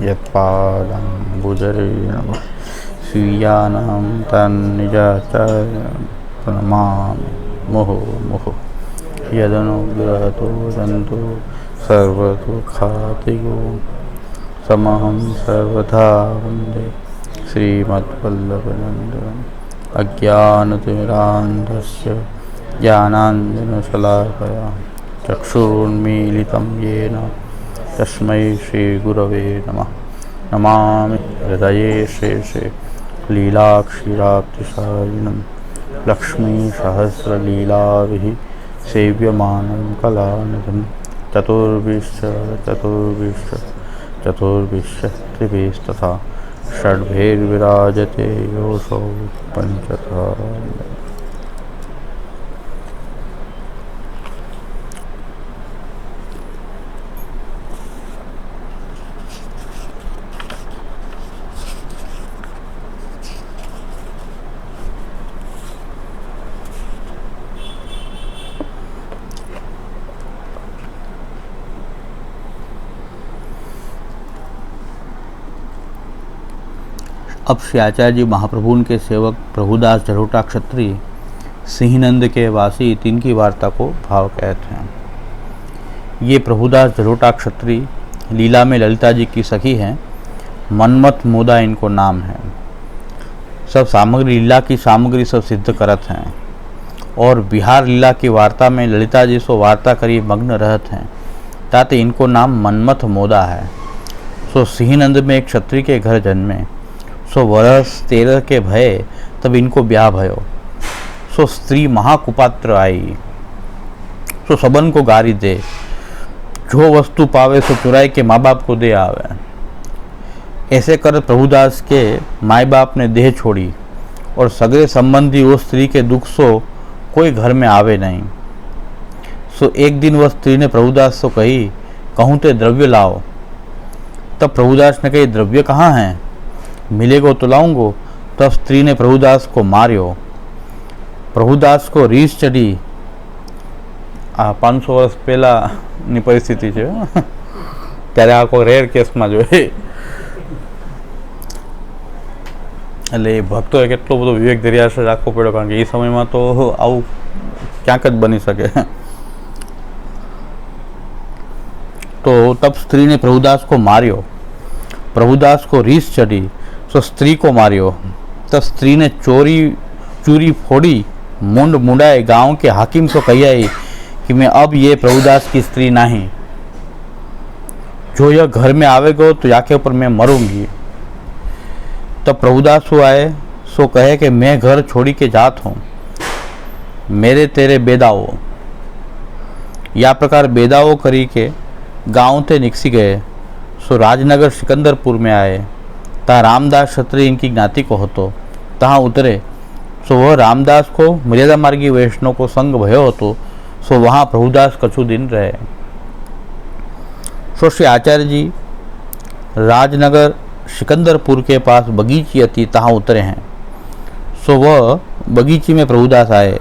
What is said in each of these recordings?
यत्पादाम्बुजरेणव स्वीयानां तन्निजाचार्यं प्रणमामि मुहुर्मुहुः। यदनुग्रहतो दन्तो सर्वदुःखातिगो समहं सर्वदा वन्दे श्रीमद्वल्लभनन्दनम्। अज्ञानतिमिरान्धस्य ज्ञानाञ्जनशलाकया चक्षुरुन्मीलितं येन तस्मै श्रीगुरवे नमः। नमामि हृदये शेषे लीलाक्षीराब्धिसारिणं लक्ष्मीसहस्रलीलाभिः सेव्यमानं कलानिधिं चतुर्भिश्च त्रिभिस्तथा षड्भिर्विराजते योऽसौ पञ्चधा। अब श्री आचार्य जी महाप्रभु के सेवक प्रभुदास जरोटा क्षत्रिय सिंहनंद के वासी तिनकी वार्ता को भाव कहते हैं। ये प्रभुदास जरोटा क्षत्रिय लीला में ललिता जी की सखी हैं। मनमथ मोदा इनको नाम है। सब सामग्री लीला की सामग्री सब सिद्ध करत हैं और बिहार लीला की वार्ता में ललिता जी सो वार्ता करी मग्न रहत हैं, ताते इनको नाम मनमथ मोदा है। सो सिंहनंद में एक क्षत्रिय के घर जन्मे। सो वर्ष 13 के भय तब इनको ब्याह भयो। सो स्त्री महाकुपात्र आई। सो सबन को गारी दे, जो वस्तु पावे सो चुराई के माँ बाप को दे आवे। ऐसे कर प्रभुदास के माँ बाप ने देह छोड़ी और सगरे संबंधी वो स्त्री के दुख सो कोई घर में आवे नहीं। सो एक दिन वह स्त्री ने प्रभुदास से कही, कहूँ ते द्रव्य लाओ। तब प्रभुदास ने कही, द्रव्य कहाँ है, मिलेगो तो लाऊंगो। तब स्त्री ने प्रभुदास को मार्यो। प्रभुदास को रीस चढ़ी। 500 વર્ષ પહેલાની પરિસ્થિતિ છે ત્યારે આ કોઈ રેર કેસમાં જોઈએ એટલે ભક્તોએ કેટલો બધો વિવેક ધૈર્ય રાખવો પડ્યો, કારણ કે એ સમયમાં તો આવું ક્યાંક જ બની શકે। તો તબ સ્ત્રી ने प्रभुदास को मार्यो। प्रभुदास को रीस चढ़ी तो स्त्री को मार्यो। तब स्त्री ने चूरी फोड़ी, मुंड मुंडाए गांव के हाकिम को कही आई कि मैं अब ये प्रभुदास की स्त्री नहीं, जो यह घर में आवेगो तो याके ऊपर मैं मरूंगी। तब प्रभुदास को आए सो कहे कि मैं घर छोड़ी के जात हूँ, मेरे तेरे बेदाओ। या प्रकार बेदाओ करी के गांव ते निकसी गए। सो राजनगर सिकंदरपुर में आए। तहाँ रामदास क्षत्रिय इनकी ज्ञाति को होतो। तहाँ उतरे। सो वह रामदास को मर्यादा मार्गी वैष्णव को संग भयो होतो। सो वहाँ प्रभुदास कछु दिन रहे। सो श्री आचार्य जी राजनगर सिकंदरपुर के पास बगीची थी, तहाँ उतरे हैं। सो वह बगीची में प्रभुदास आए।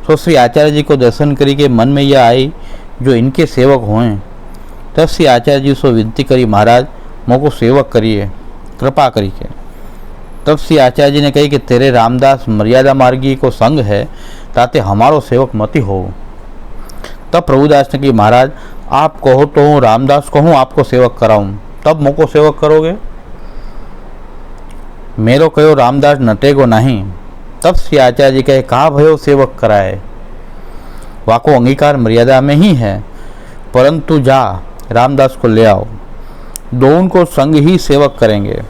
सो श्री आचार्य जी को दर्शन करी के मन में यह आई जो इनके सेवक हों। तब श्री आचार्य जी सो विनती करी, महाराज मोको सेवक करिए, कृपा करी के। तब श्री आचार्य जी ने कही कि तेरे रामदास मर्यादा मार्गी को संग है, ताते हमारो सेवक मति हो। तब प्रभुदास ने कही, महाराज आप कहो तो हूँ रामदास को हूँ आपको सेवक कराऊँ, तब मोको सेवक करोगे, मेरो कहो रामदास नटेगो नहीं। तब श्री आचार्य जी कहे, कहा भयो सेवक कराए, वाको अंगीकार मर्यादा में ही है, परंतु जा रामदास को ले आओ, दोनों को संग ही सेवक करेंगे।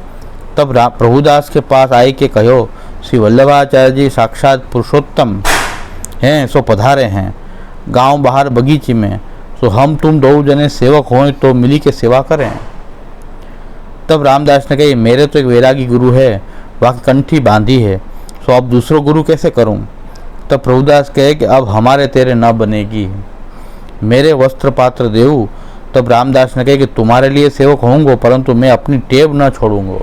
तब प्रभुदास के पास आई के कहो, श्री वल्लभाचार्य जी साक्षात पुरुषोत्तम हैं, सो पधारे हैं गांव बाहर बगीचे में। सो हम तुम दो जने सेवक हों तो मिली के सेवा करें। तब रामदास ने कही, मेरे तो एक वैरागी गुरु है, वह कंठी बांधी है, सो अब दूसरो गुरु कैसे करूं। तब प्रभुदास कहे कि अब हमारे तेरे न बनेगी, मेरे वस्त्र पात्र देऊ। तब रामदास ने कहे कि तुम्हारे लिए सेवक होंगे, परंतु मैं अपनी टेव न छोड़ूंगा।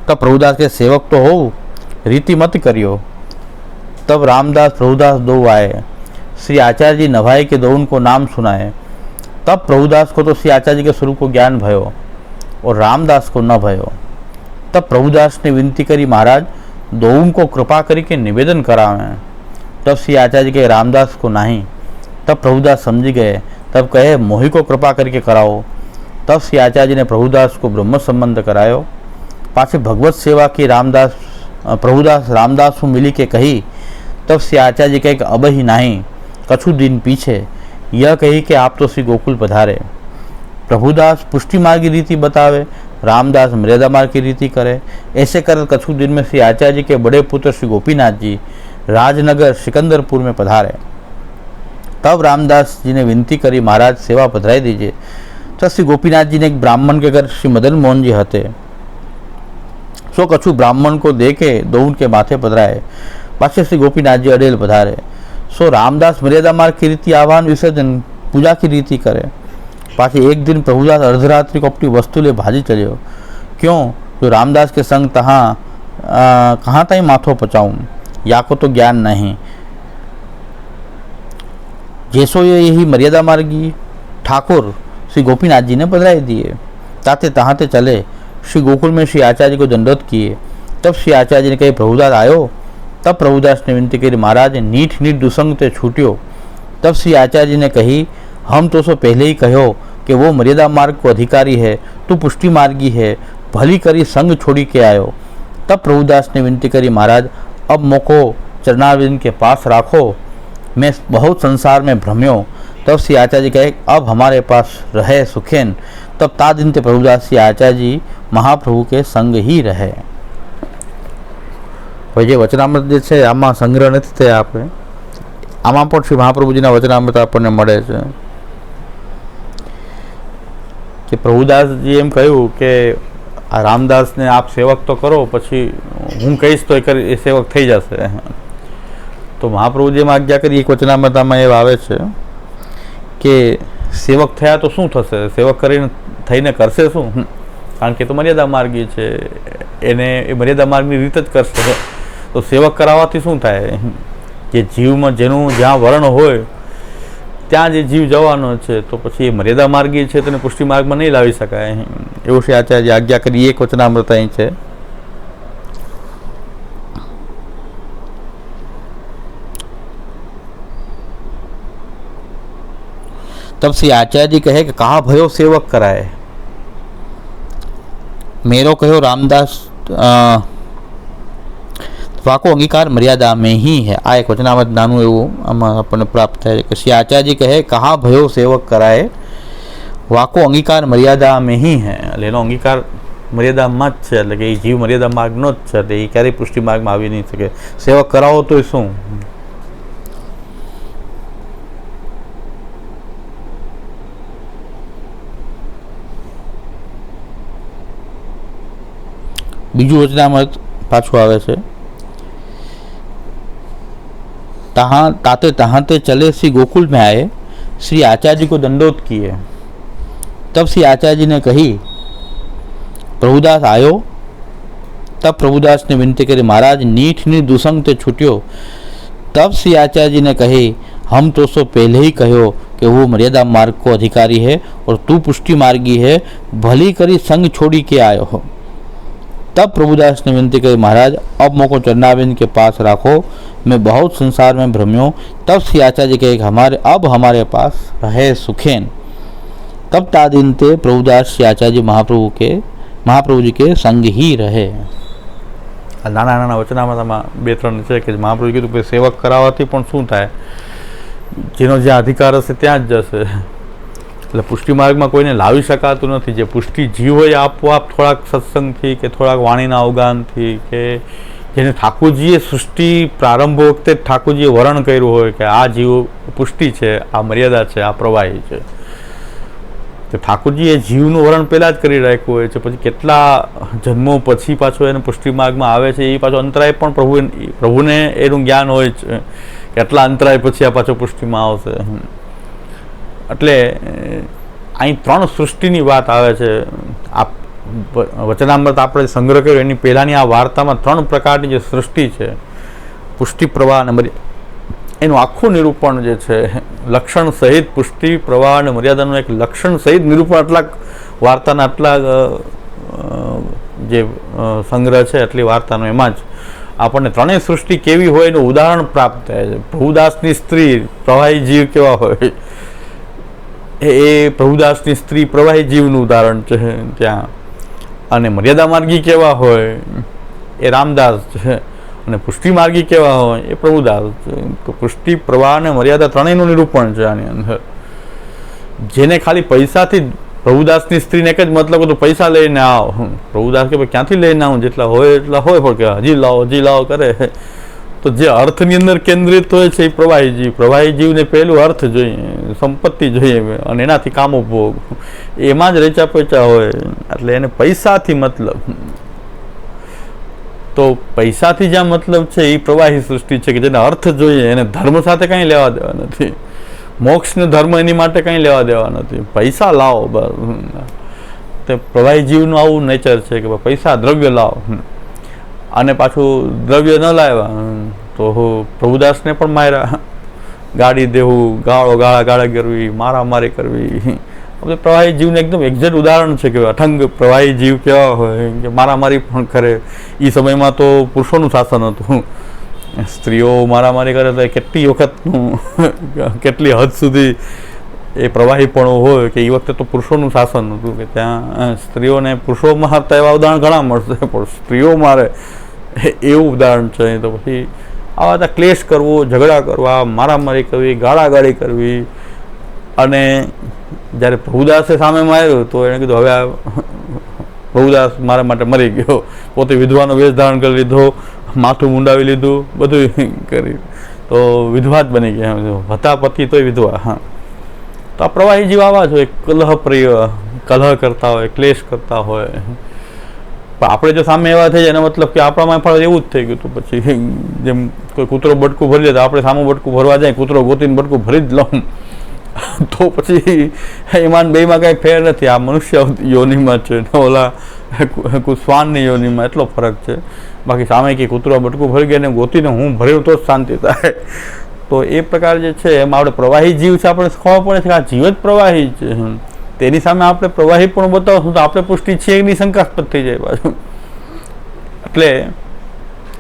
तब प्रभुदास के सेवक तो हो, रीति मत करियो। तब रामदास प्रभुदास दो आए। श्री आचार्य जी नभाई के दो उनको नाम सुनाए। तब प्रभुदास को तो श्री आचार्य जी के स्वरूप को ज्ञान भयो और रामदास को न भयो। तब प्रभुदास ने विनती करी, महाराज दोनों को कृपा करके निवेदन करावें। तब श्री आचार्य के रामदास को नहीं। तब प्रभुदास समझ गए। तब कहे, मोहि को कृपा करके कराओ। तब श्री आचार्य ने प्रभुदास को ब्रह्म संबंध करायो। पाछे भगवत सेवा की प्रभुदास रामदास को मिली के कही। तब श्री आचार्य कहे, अब ही नहीं, कछु दिन पीछे यह कही कि आप तो श्री गोकुल पधारे। प्रभुदास पुष्टि मार्ग की रीति बतावे, रामदास मर्यादा मार्ग की रीति करे। ऐसे कर कछु दिन में श्री आचार्य के बड़े पुत्र श्री गोपीनाथ जी राजनगर सिकंदरपुर में पधारे। तब रामदास जी ने विनती करी, महाराज सेवा पधराई दीजिए। तब श्री गोपीनाथ जी ने एक ब्राह्मण के घर श्री मदन मोहन जी हते, सो कछु ब्राह्मण को दे के दौड़ के माथे पधराए। पाछे श्री गोपीनाथ जी अडेल पधारे। सो रामदास मर्यादा मार्ग की रीति आह्वान विसर्जन पूजा की रीति करे। पाछे एक दिन प्रभुदास अर्धरात्रि को अपनी वस्तु ले भाजी चलियो। क्यों? जो रामदास के संग कहाँ तई माथो पचाऊं, या को तो ज्ञान नहीं। जैसो यही मर्यादा मार्गी ठाकुर श्री गोपीनाथ जी ने पधराई दिए। ताते तहाते चले श्री गोकुल में श्री आचार्य को दंडवत किए। तब श्री आचार्य ने कही, प्रभुदास आयो। तब प्रभुदास ने विनती करी, महाराज नीठ नीठ दुसंग ते छूट्यो। तब श्री आचार्य ने कही, हम तो सो पहले ही कहो कि वो मर्यादा मार्ग को अधिकारी है, तू पुष्टि मार्गी है, भली करी संग छोड़ी के आयो। तब प्रभुदास ने विनती करी, महाराज अब मोको चरणारविंद के पास राखो, मैं बहुत संसार में भ्रम्यो। तब श्री आचार्य कहे, अब हमारे पास रहे सुखेन। तब ता दिन ते प्रभुदास श्री आचार्य जी महाप्रभु के संग ही रहे। જે વચનામૃત જે છે આમાં સંગ્રહ નથી થયા, આપણે આમાં પણ શ્રી મહાપ્રભુજીના વચનામૃત આપણને મળે છે કે પ્રભુદાસજી એમ કહ્યું કે આ રામદાસને આપ સેવક તો કરો, પછી હું કહીશ તો એ સેવક થઈ જશે। તો મહાપ્રભુજીએ આજ્ઞા કરી। એક વચનામૃતમાં એ આવે છે કે સેવક થયા તો શું થશે, સેવક કરીને થઈને કરશે શું? કારણ કે તો મર્યાદા માર્ગી છે, એને એ મર્યાદા માર્ગની રીત જ કરશે। તો સેવક કરાવવાથી શું થાય? જે જીવમાં જેનું જ્યાં વરણ હોય ત્યાં જે જીવ જવાનો છે, તો પછી એ મર્યાદા માર્ગી છે તેને પુષ્ટિ માર્ગમાં નહીં લાવી શકાય। એવું શ્રી આચાર્ય આજ્ઞા કરી। એક વચનામૃત અહીં છે। तब श्री आचार्य जी कहे कि कहा भयो सेवक कराए, मेरो कहो रामदास वाको अंगीकार मर्यादा में ही है। आ एक वचनामत नानू एवं आमा अपने प्राप्त है कि श्री आचार्य जी कहे कहा भयो सेवक कराए, वाको अंगीकार मर्यादा में ही है। एनो अंगीकार मर्यादा में ज छे, एटले के जीव मर्यादा मार्ग नो ज छे, ए क्यारे पुष्टि मार्ग में आवी नहीं सके। सेवक करावो तो शुं? बीजू वचनामृत पाछू आवे छे। ताते तहाते चले श्री गोकुल में आए, श्री आचार्य जी को दंडोत किए। तब श्री आचार्य जी ने कही, प्रभुदास आयो। तब प्रभुदास ने विनती करी, महाराज नीठ नीठ दुसंग ते छूट्यो। तब श्री आचार्य जी ने कही, हम तो सो पहले ही कहो कि वो मर्यादा मार्ग को अधिकारी है और तू पुष्टि मार्गी है, भली करी संग छोड़ी के आयो हो। तब प्रभुदास ने विनती करी, महाराज अब मोको चरणारविंद के पास राखो, मैं बहुत संसार में भ्रम्यो। तब श्री आचार्य कहे अब हमारे पास रहे सुखेन। तब ता दिन ते प्रभुदास श्री आचार्य महाप्रभु जी के संग ही रहे। नाना नाना वचनामृतમાં બે ત્રણ છે કે મહાપ્રભુ કીધું કે સેવક કરાવવાથી પણ શું થાય, જેનો જ્યાં અધિકાર હશે ત્યાં જ જશે। એટલે પુષ્ટિ માર્ગમાં કોઈને લાવી શકાતું નથી। જે પુષ્ટિ જીવ હોય આપોઆપ થોડાક સત્સંગથી કે થોડાક વાણીના અવગાનથી, કે જેને ઠાકોરજીએ સૃષ્ટિ પ્રારંભ વખતે ઠાકોરજીએ વર્ણન કર્યું હોય કે આ જીવ પુષ્ટિ છે, આ મર્યાદા છે, આ પ્રવાહી છે, તો ઠાકોરજીએ જીવનું વર્ણન પહેલાં જ કરી રાખ્યું હોય છે। પછી કેટલા જન્મો પછી પાછો એને પુષ્ટિ માર્ગમાં આવે છે, એ પાછો અંતરાય પણ પ્રભુને એનું જ્ઞાન હોય છે, કેટલા અંતરાય પછી આ પાછો પુષ્ટિમાં આવશે। એટલે અહીં ત્રણ સૃષ્ટિની વાત આવે છે। આ વચનામૃત આપણે સંગ્રહ કર્યો એની પહેલાંની આ વાર્તામાં ત્રણ પ્રકારની જે સૃષ્ટિ છે, પુષ્ટિ પ્રવાહ અને એનું આખું નિરૂપણ જે છે લક્ષણ સહિત પુષ્ટિ પ્રવાહ અને મર્યાદાનું એક લક્ષણ સહિત નિરૂપણ આટલા વાર્તાના આટલા જે સંગ્રહ છે એટલી વાર્તાનો એમાં જ આપણને ત્રણેય સૃષ્ટિ કેવી હોય એનું ઉદાહરણ પ્રાપ્ત થાય છે. પ્રભુદાસની સ્ત્રી પ્રવાહી જીવ કેવા હોય એ પ્રભુદાસની સ્ત્રી પ્રવાહી જીવનું ઉદાહરણ છે ત્યાં, અને મર્યાદા માર્ગી કેવા હોય એ રામદાસ છે, અને પુષ્ટિ માર્ગી કેવા હોય એ પ્રભુદાસ છે. તો પુષ્ટિ પ્રવાહ અને મર્યાદા ત્રણેયનું નિરૂપણ છે આની અંદર. જેને ખાલી પૈસાથી પ્રભુદાસની સ્ત્રીને એક જ મતલબ તો પૈસા લઈને આવો, પ્રભુદાસ કે ભાઈ ક્યાંથી લઈને આવું, જેટલા હોય એટલા હોય, પણ કે હજી લાવો કરે. તો જે અર્થની અંદર કેન્દ્રિત હોય છે એ પ્રવાહી જીવને પહેલું અર્થ જોઈએ, સંપત્તિ જોઈએ, અને એનાથી કામ ઉપભોગ, એમાં જ રેચા પેચા હોય, એટલે એને પૈસાથી મતલબ. તો પૈસાથી જ્યાં મતલબ છે એ પ્રવાહી સૃષ્ટિ છે કે જેને અર્થ જોઈએ, એને ધર્મ સાથે કંઈ લેવા દેવા નથી, મોક્ષ ને ધર્મ એની માટે કંઈ લેવા દેવા નથી, પૈસા લાવો બસ. તે પ્રવાહી જીવનું આવું નેચર છે કે પૈસા દ્રવ્ય લાવો, અને પાછું દ્રવ્ય ન લાવ્યા તો પ્રભુદાસને પણ માર્યા, ગાડી દેવું, ગાળા કરવી, મારામારી કરવી. પ્રવાહી જીવને એકદમ એક્ઝેક્ટ ઉદાહરણ છે કે અઠંગ પ્રવાહી જીવ કેવા હોય કે મારામારી પણ કરે. એ સમયમાં તો પુરુષોનું શાસન હતું, સ્ત્રીઓ મારામારી કરે તો કેટલી વખતનું કેટલી હદ સુધી એ પ્રવાહીપણું હોય કે એ વખતે તો પુરુષોનું શાસન હતું કે ત્યાં સ્ત્રીઓને પુરુષો મારતા એવા ઉદાહરણ ઘણા મળશે, પણ સ્ત્રીઓ મારે એવું ઉદાહરણ છે. તો પછી આવા બધા ક્લેશ કરવો, ઝઘડા કરવા, મારામારી કરવી, ગાળાગાળી કરવી. અને જ્યારે પ્રભુદાસે સામે માર્યો તો એણે કીધું હવે પ્રભુદાસ મારા માટે મરી ગયો, પોતે વિધવાનો વેશ ધારણ કરી લીધો, માથું મુંડાવી લીધું, બધું કરી, તો વિધવા જ બની ગયા, હતા પતિ તોય વિધવા. હા, તો આ પ્રવાહી જીવ આવા જ હોય, કલહ કરતા હોય, ક્લેશ કરતા હોય. પણ આપણે જો સામે એવા થઈ જાય એનો મતલબ કે આપણામાં પણ એવું જ થઈ ગયું. તો પછી જેમ કોઈ કૂતરો બટકું ભરી લે તો આપણે સામું બટકું ભરવા જાય, કૂતરો ગોતીને બટકું ભરી જ લઉં, તો પછી એમાં બેમાં કાંઈ ફેર નથી. આ મનુષ્ય યોનિમાં છે, ઓલા શ્વાનની યોનિમાં એટલો ફરક છે. બાકી સામે કે કૂતરો બટકું ભરી ગયા ને ગોતીને હું ભર્યું તો જ શાંતિ થાય. તો એ પ્રકાર જે છે એમાં આપણે પ્રવાહી જીવ છે, આપણે ખબર પડે છે કે આ જીવ જ પ્રવાહી છે. તેની સામે આપણે પ્રવાહી પણ બતાવશું તો આપણે પુષ્ટિ છે એની શંકાસ્પદ થઈ જાય પાછું. એટલે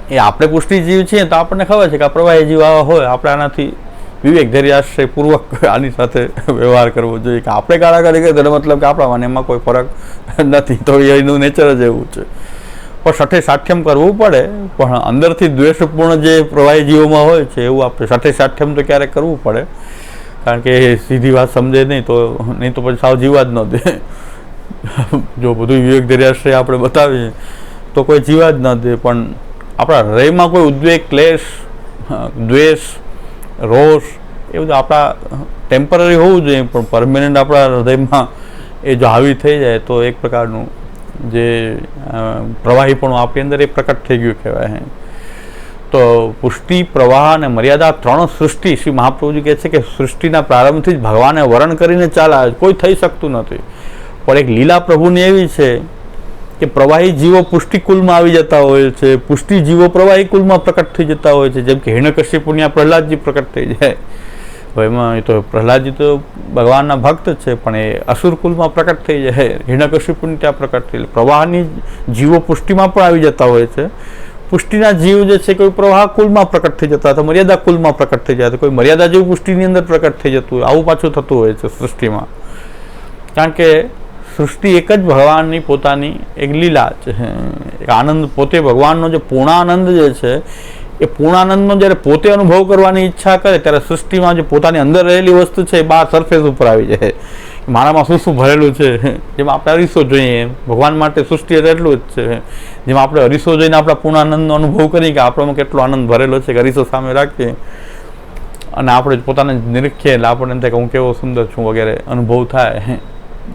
એ આપણે પુષ્ટિ જીવ છીએ તો આપણને ખબર છે કે આ પ્રવાહી જીવ આવા હોય, આપણે આનાથી વિવેક ધૈર્ય આશ્રયપૂર્વક આની સાથે વ્યવહાર કરવો જોઈએ. કે આપણે ગાળાગાળી કરીએ તો મતલબ કે આપણામાં એમાં કોઈ ફરક નથી, તો એનું નેચર જ એવું છે. પણ સઠે સાઠ્યમ કરવું પડે, પણ અંદરથી દ્વેષપૂર્ણ જે પ્રવાહી જીવોમાં હોય છે એવું આપણે સઠે સાઠ્યમ તો ક્યારેક કરવું પડે, કારણ કે સીધી વાત સમજે નહીં તો પછી સાવ જીવા જ ન દે. જો બધું વિવેક ધૈર્યાશ્રય આપણે બતાવીએ તો કોઈ જીવા જ ન દે. પણ આપણા હૃદયમાં કોઈ ઉદ્વેગ, ક્લેશ, દ્વેષ, રોષ એ બધું આપણા ટેમ્પરરી હોવું જોઈએ, પણ પરમેનન્ટ આપણા હૃદયમાં એ જો હાવી થઈ જાય તો એક પ્રકારનું જે પ્રવાહીપણું આપણી અંદર એ પ્રકટ થઈ ગયું કહેવાય. તો પુષ્ટિ, પ્રવાહ અને મર્યાદા ત્રણ સૃષ્ટિ, શ્રી મહાપ્રભુજી કહે છે કે સૃષ્ટિના પ્રારંભથી જ ભગવાને વરણ કરીને ચાલ્યા, કોઈ થઈ શકતું નથી. પણ એક લીલા પ્રભુની એવી છે કે પ્રવાહી જીવો પુષ્ટિ કુલમાં આવી જતા હોય છે, પુષ્ટિ જીવો પ્રવાહી કુલમાં પ્રકટ થઈ જતા હોય છે. જેમ કે હિરણ્યકશ્યપુની પ્રહલાદજી પ્રકટ થઈ જાય. હવે એમાં એ તો પ્રહલાદજી તો ભગવાનના ભક્ત છે, પણ એ અસુર કુલમાં પ્રકટ થઈ જાય, હિરણ્યકશ્યપુની ત્યાં પ્રકટ થઈ. પ્રવાહની જીવો પુષ્ટિમાં પણ આવી જતા હોય છે. પુષ્ટિના જીવ જે છે કોઈ પ્રવાહ કુલમાં પ્રકટ થઈ જતા હતા, મર્યાદા કુલમાં પ્રકટ થઈ જતા, કોઈ મર્યાદા જેવું પુષ્ટિની અંદર પ્રકટ થઈ જતું હોય. આવું પાછું થતું હોય છે સૃષ્ટિમાં, કારણ કે સૃષ્ટિ એક જ ભગવાનની પોતાની એક લીલા છે. એક આનંદ પોતે ભગવાનનો જે પૂર્ણાનંદ જે છે એ પૂર્ણાનંદનો જ્યારે પોતે અનુભવ કરવાની ઈચ્છા કરે ત્યારે સૃષ્ટિમાં જે પોતાની અંદર રહેલી વસ્તુ છે એ બહાર સરફેસ ઉપર આવી જાય. મારામાં શું શું ભરેલું છે, જેમાં આપણે અરીસો જોઈએ, ભગવાન માટે સૃષ્ટિ એટલું જ છે. જેમાં આપણે અરીસો જોઈને આપણા પૂર્ણાનંદનો અનુભવ કરીએ કે આપણામાં કેટલો આનંદ ભરેલો છે, કે અરીસો સામે રાખીએ અને આપણે પોતાને નિરીક્ષીએ એટલે આપણને એમ થાય કે હું કેવો સુંદર છું વગેરે અનુભવ થાય.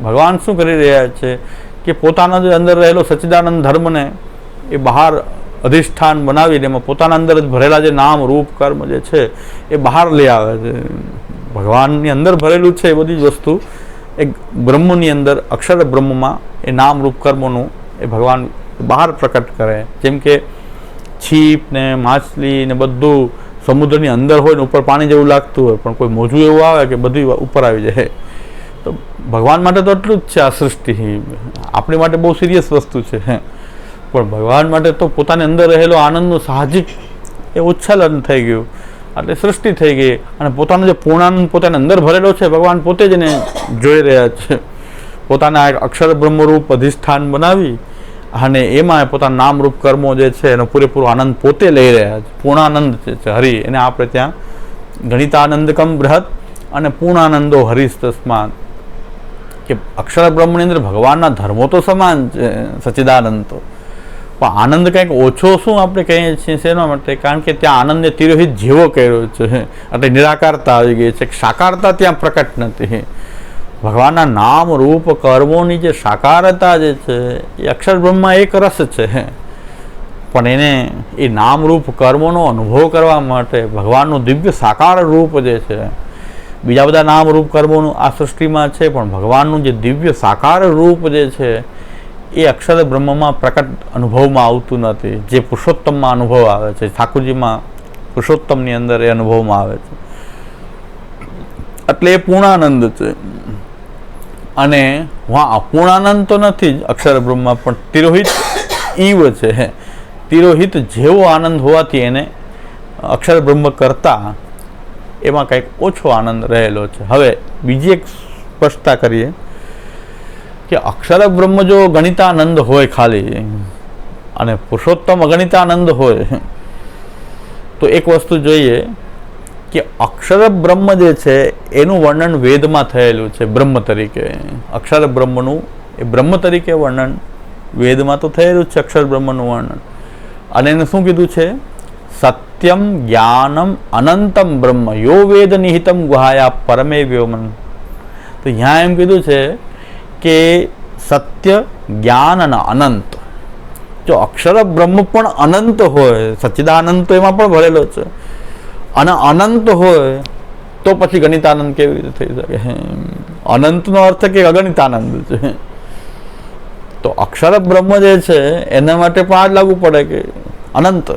ભગવાન શું કરી રહ્યા છે કે પોતાના જે અંદર રહેલો સચ્ચિદાનંદ ધર્મને એ બહાર અધિષ્ઠાન બનાવીને એમાં પોતાના અંદર જ ભરેલા જે નામ, રૂપ, કર્મ જે છે એ બહાર લઈ આવે છે. ભગવાનની અંદર ભરેલું છે એ બધી જ વસ્તુ એક બ્રહ્મની અંદર, અક્ષર બ્રહ્મમાં એ નામ, રૂપ, કર્મોનું એ ભગવાન બહાર પ્રકટ કરે. જેમ કે છીપ ને માછલી ને બધું સમુદ્રની અંદર હોય ને ઉપર પાણી જેવું લાગતું હોય, પણ કોઈ મોજું એવું આવે કે બધી ઉપર આવી જાય. તો ભગવાન માટે તો એટલું જ છે આ સૃષ્ટિ. આપણી માટે બહુ સિરિયસ વસ્તુ છે, પણ ભગવાન માટે તો પોતાની અંદર રહેલો આનંદનું સાહજિક એ ઉચ્છલન થઈ ગયું, એટલે સૃષ્ટિ થઈ ગઈ. અને પોતાનો જે પૂર્ણાનંદ પોતાની અંદર ભરેલો છે, ભગવાન પોતે જ એને જોઈ રહ્યા છે. પોતાના એક અક્ષર બ્રહ્મરૂપ અધિષ્ઠાન બનાવી અને એમાં પોતાના નામરૂપ કર્મો જે છે એનો પૂરેપૂરો આનંદ પોતે લઈ રહ્યા છે. પૂર્ણાનંદ જે છે હરિ, એને આપણે ત્યાં ગણિતાનંદકમ બૃહદ અને પૂર્ણાનંદો હરિસ તસ્માત, કે અક્ષર બ્રહ્મની અંદર ભગવાનના ધર્મો તો સમાન છે, સચ્ચિદાનંદ તો, પણ આનંદ કંઈક ઓછો શું આપણે કહીએ છીએ શેના માટે? કારણ કે ત્યાં આનંદને તિરોહિત જેવો કર્યો છે, એટલે નિરાકારતા આવી ગઈ છે, સાકારતા ત્યાં પ્રકટ નથી. ભગવાનના નામ રૂપ કર્મોની જે સાકારતા જે છે એ અક્ષર બ્રહ્મમાં એક રસ છે, પણ એને એ નામ રૂપ કર્મોનો અનુભવ કરવા માટે ભગવાનનું દિવ્ય સાકાર રૂપ જે છે, બીજા બધા નામ રૂપ કર્મોનું આ સૃષ્ટિમાં છે, પણ ભગવાનનું જે દિવ્ય સાકાર રૂપ જે છે એ અક્ષર બ્રહ્મમાં પ્રકટ અનુભવમાં આવતું નથી, જે પુરુષોત્તમમાં અનુભવ આવે છે. ઠાકોરજીમાં પુરુષોત્તમની અંદર એ અનુભવમાં આવે છે, એટલે એ પૂર્ણાનંદ છે. અને અપૂર્ણાનંદ તો નથી જ અક્ષર બ્રહ્મમાં, પણ તિરોહિત ઈવ છે. તિરોહિત જેવો આનંદ હોવાથી એને અક્ષર બ્રહ્મ કરતા એમાં કંઈક ઓછો આનંદ રહેલો છે. હવે બીજી એક સ્પષ્ટતા કરીએ કે અક્ષર બ્રહ્મ જો ગણિતાનંદ હોય ખાલી અને પુરુષોત્તમ અગણિતાનંદ હોય, તો એક વસ્તુ જોઈએ કે અક્ષર બ્રહ્મ જે છે એનું વર્ણન વેદમાં થયેલું છે બ્રહ્મ તરીકે. અક્ષર બ્રહ્મનું એ બ્રહ્મ તરીકે વર્ણન વેદમાં તો થયેલું છે, અક્ષર બ્રહ્મનું વર્ણન. અને એને શું કીધું છે? સત્યમ જ્ઞાનમ અનંતમ બ્રહ્મ યો વેદ નિહિતમ ગુહાયા પરમે વ્યોમન. તો અહીંયા એમ કીધું છે કે સત્ય, જ્ઞાન અને અનંત. જો અક્ષર બ્રહ્મ પણ અનંત હોય, સચ્ચિદાનંદ તો એમાં પણ ભરેલો છે, અને અનંત હોય તો પછી ગણિતાનંદ કેવી રીતે થઈ શકે? અનંતનો અર્થ કે અગણિતાનંદ છે. તો અક્ષર બ્રહ્મ જે છે એના માટે પણ આ જ લાગુ પડે કે અનંત,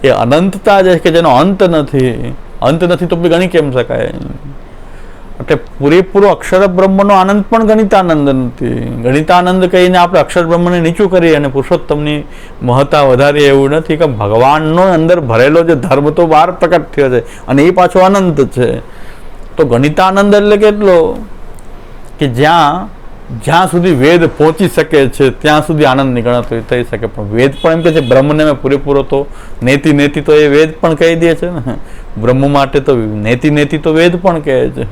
એ અનંતતા જે કે જેનો અંત નથી, અંત નથી તો બી ગણી કેમ શકાય? એટલે પૂરેપૂરો અક્ષર બ્રહ્મનો આનંદ પણ ગણિતાનંદ નથી. ગણિતાનંદ કહીને આપણે અક્ષર બ્રહ્મને નીચું કરીએ અને પુરુષોત્તમની મહત્તા વધારીએ એવું નથી, કે ભગવાનનો અંદર ભરેલો જે ધર્મ તો બહાર પ્રકટ થયો છે અને એ પાછો અનંત છે. તો ગણિતાનંદ એટલે કેટલો? કે જ્યાં સુધી વેદ પહોંચી શકે છે ત્યાં સુધી આનંદની ગણતરી થઈ શકે. પણ વેદ પણ એમ કે છે બ્રહ્મને મેં પૂરેપૂરો તો નેતિ તો એ વેદ પણ કહી દે છે ને. બ્રહ્મ માટે તો નેતિ તો વેદ પણ કહે છે.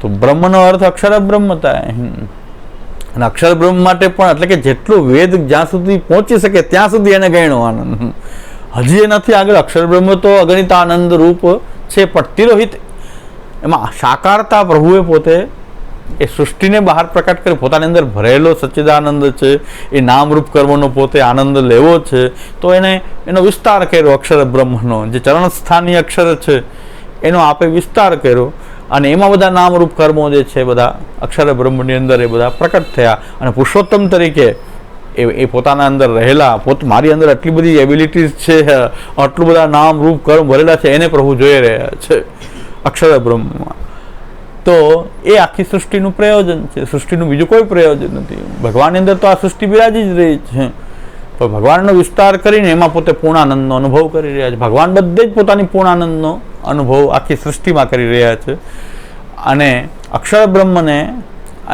તો બ્રહ્મનો અર્થ અક્ષર બ્રહ્મ થાય, અને અક્ષર બ્રહ્મ માટે પણ એટલે કે જેટલું વેદ જ્યાં સુધી પહોંચી શકે ત્યાં સુધી એને ગણ્યો આનંદ. હજી એ નથી આગળ. અક્ષર બ્રહ્મ તો અગણિત આનંદ રૂપ છે, પણ તિરોહિત એમાં સાકારતા પ્રભુએ પોતે એ સૃષ્ટિને બહાર પ્રકટ કરી પોતાની અંદર ભરેલો સચ્ચિદાનંદ છે, એ નામરૂપ કર્મનો પોતે આનંદ લેવો છે. તો એનો વિસ્તાર કર્યો અક્ષર બ્રહ્મનો, જે ચરણ સ્થાની અક્ષર છે એનો આપે વિસ્તાર કર્યો, અને એમાં બધા નામરૂપ કર્મો જે છે બધા અક્ષર બ્રહ્મની અંદર એ બધા પ્રકટ થયા. અને પુરુષોત્તમ તરીકે એ પોતાના અંદર રહેલા, મારી અંદર આટલી બધી એબિલિટીઝ છે, આટલું બધા નામ રૂપ કર્મ ભરેલા છે, એને પ્રભુ જોઈ રહ્યા છે અક્ષર બ્રહ્મમાં. તો એ આખી સૃષ્ટિનું પ્રયોજન છે, સૃષ્ટિનું બીજું કોઈ પ્રયોજન નથી. ભગવાનની અંદર તો આ સૃષ્ટિ બિરાજી જ રહી છે, પણ ભગવાનનો વિસ્તાર કરીને એમાં પોતે પૂર્ણાનંદનો અનુભવ કરી રહ્યા છે. ભગવાન બધે જ પોતાની પૂર્ણાનંદનો અનુભવ આખી સૃષ્ટિમાં કરી રહ્યા છે. અને અક્ષર બ્રહ્મને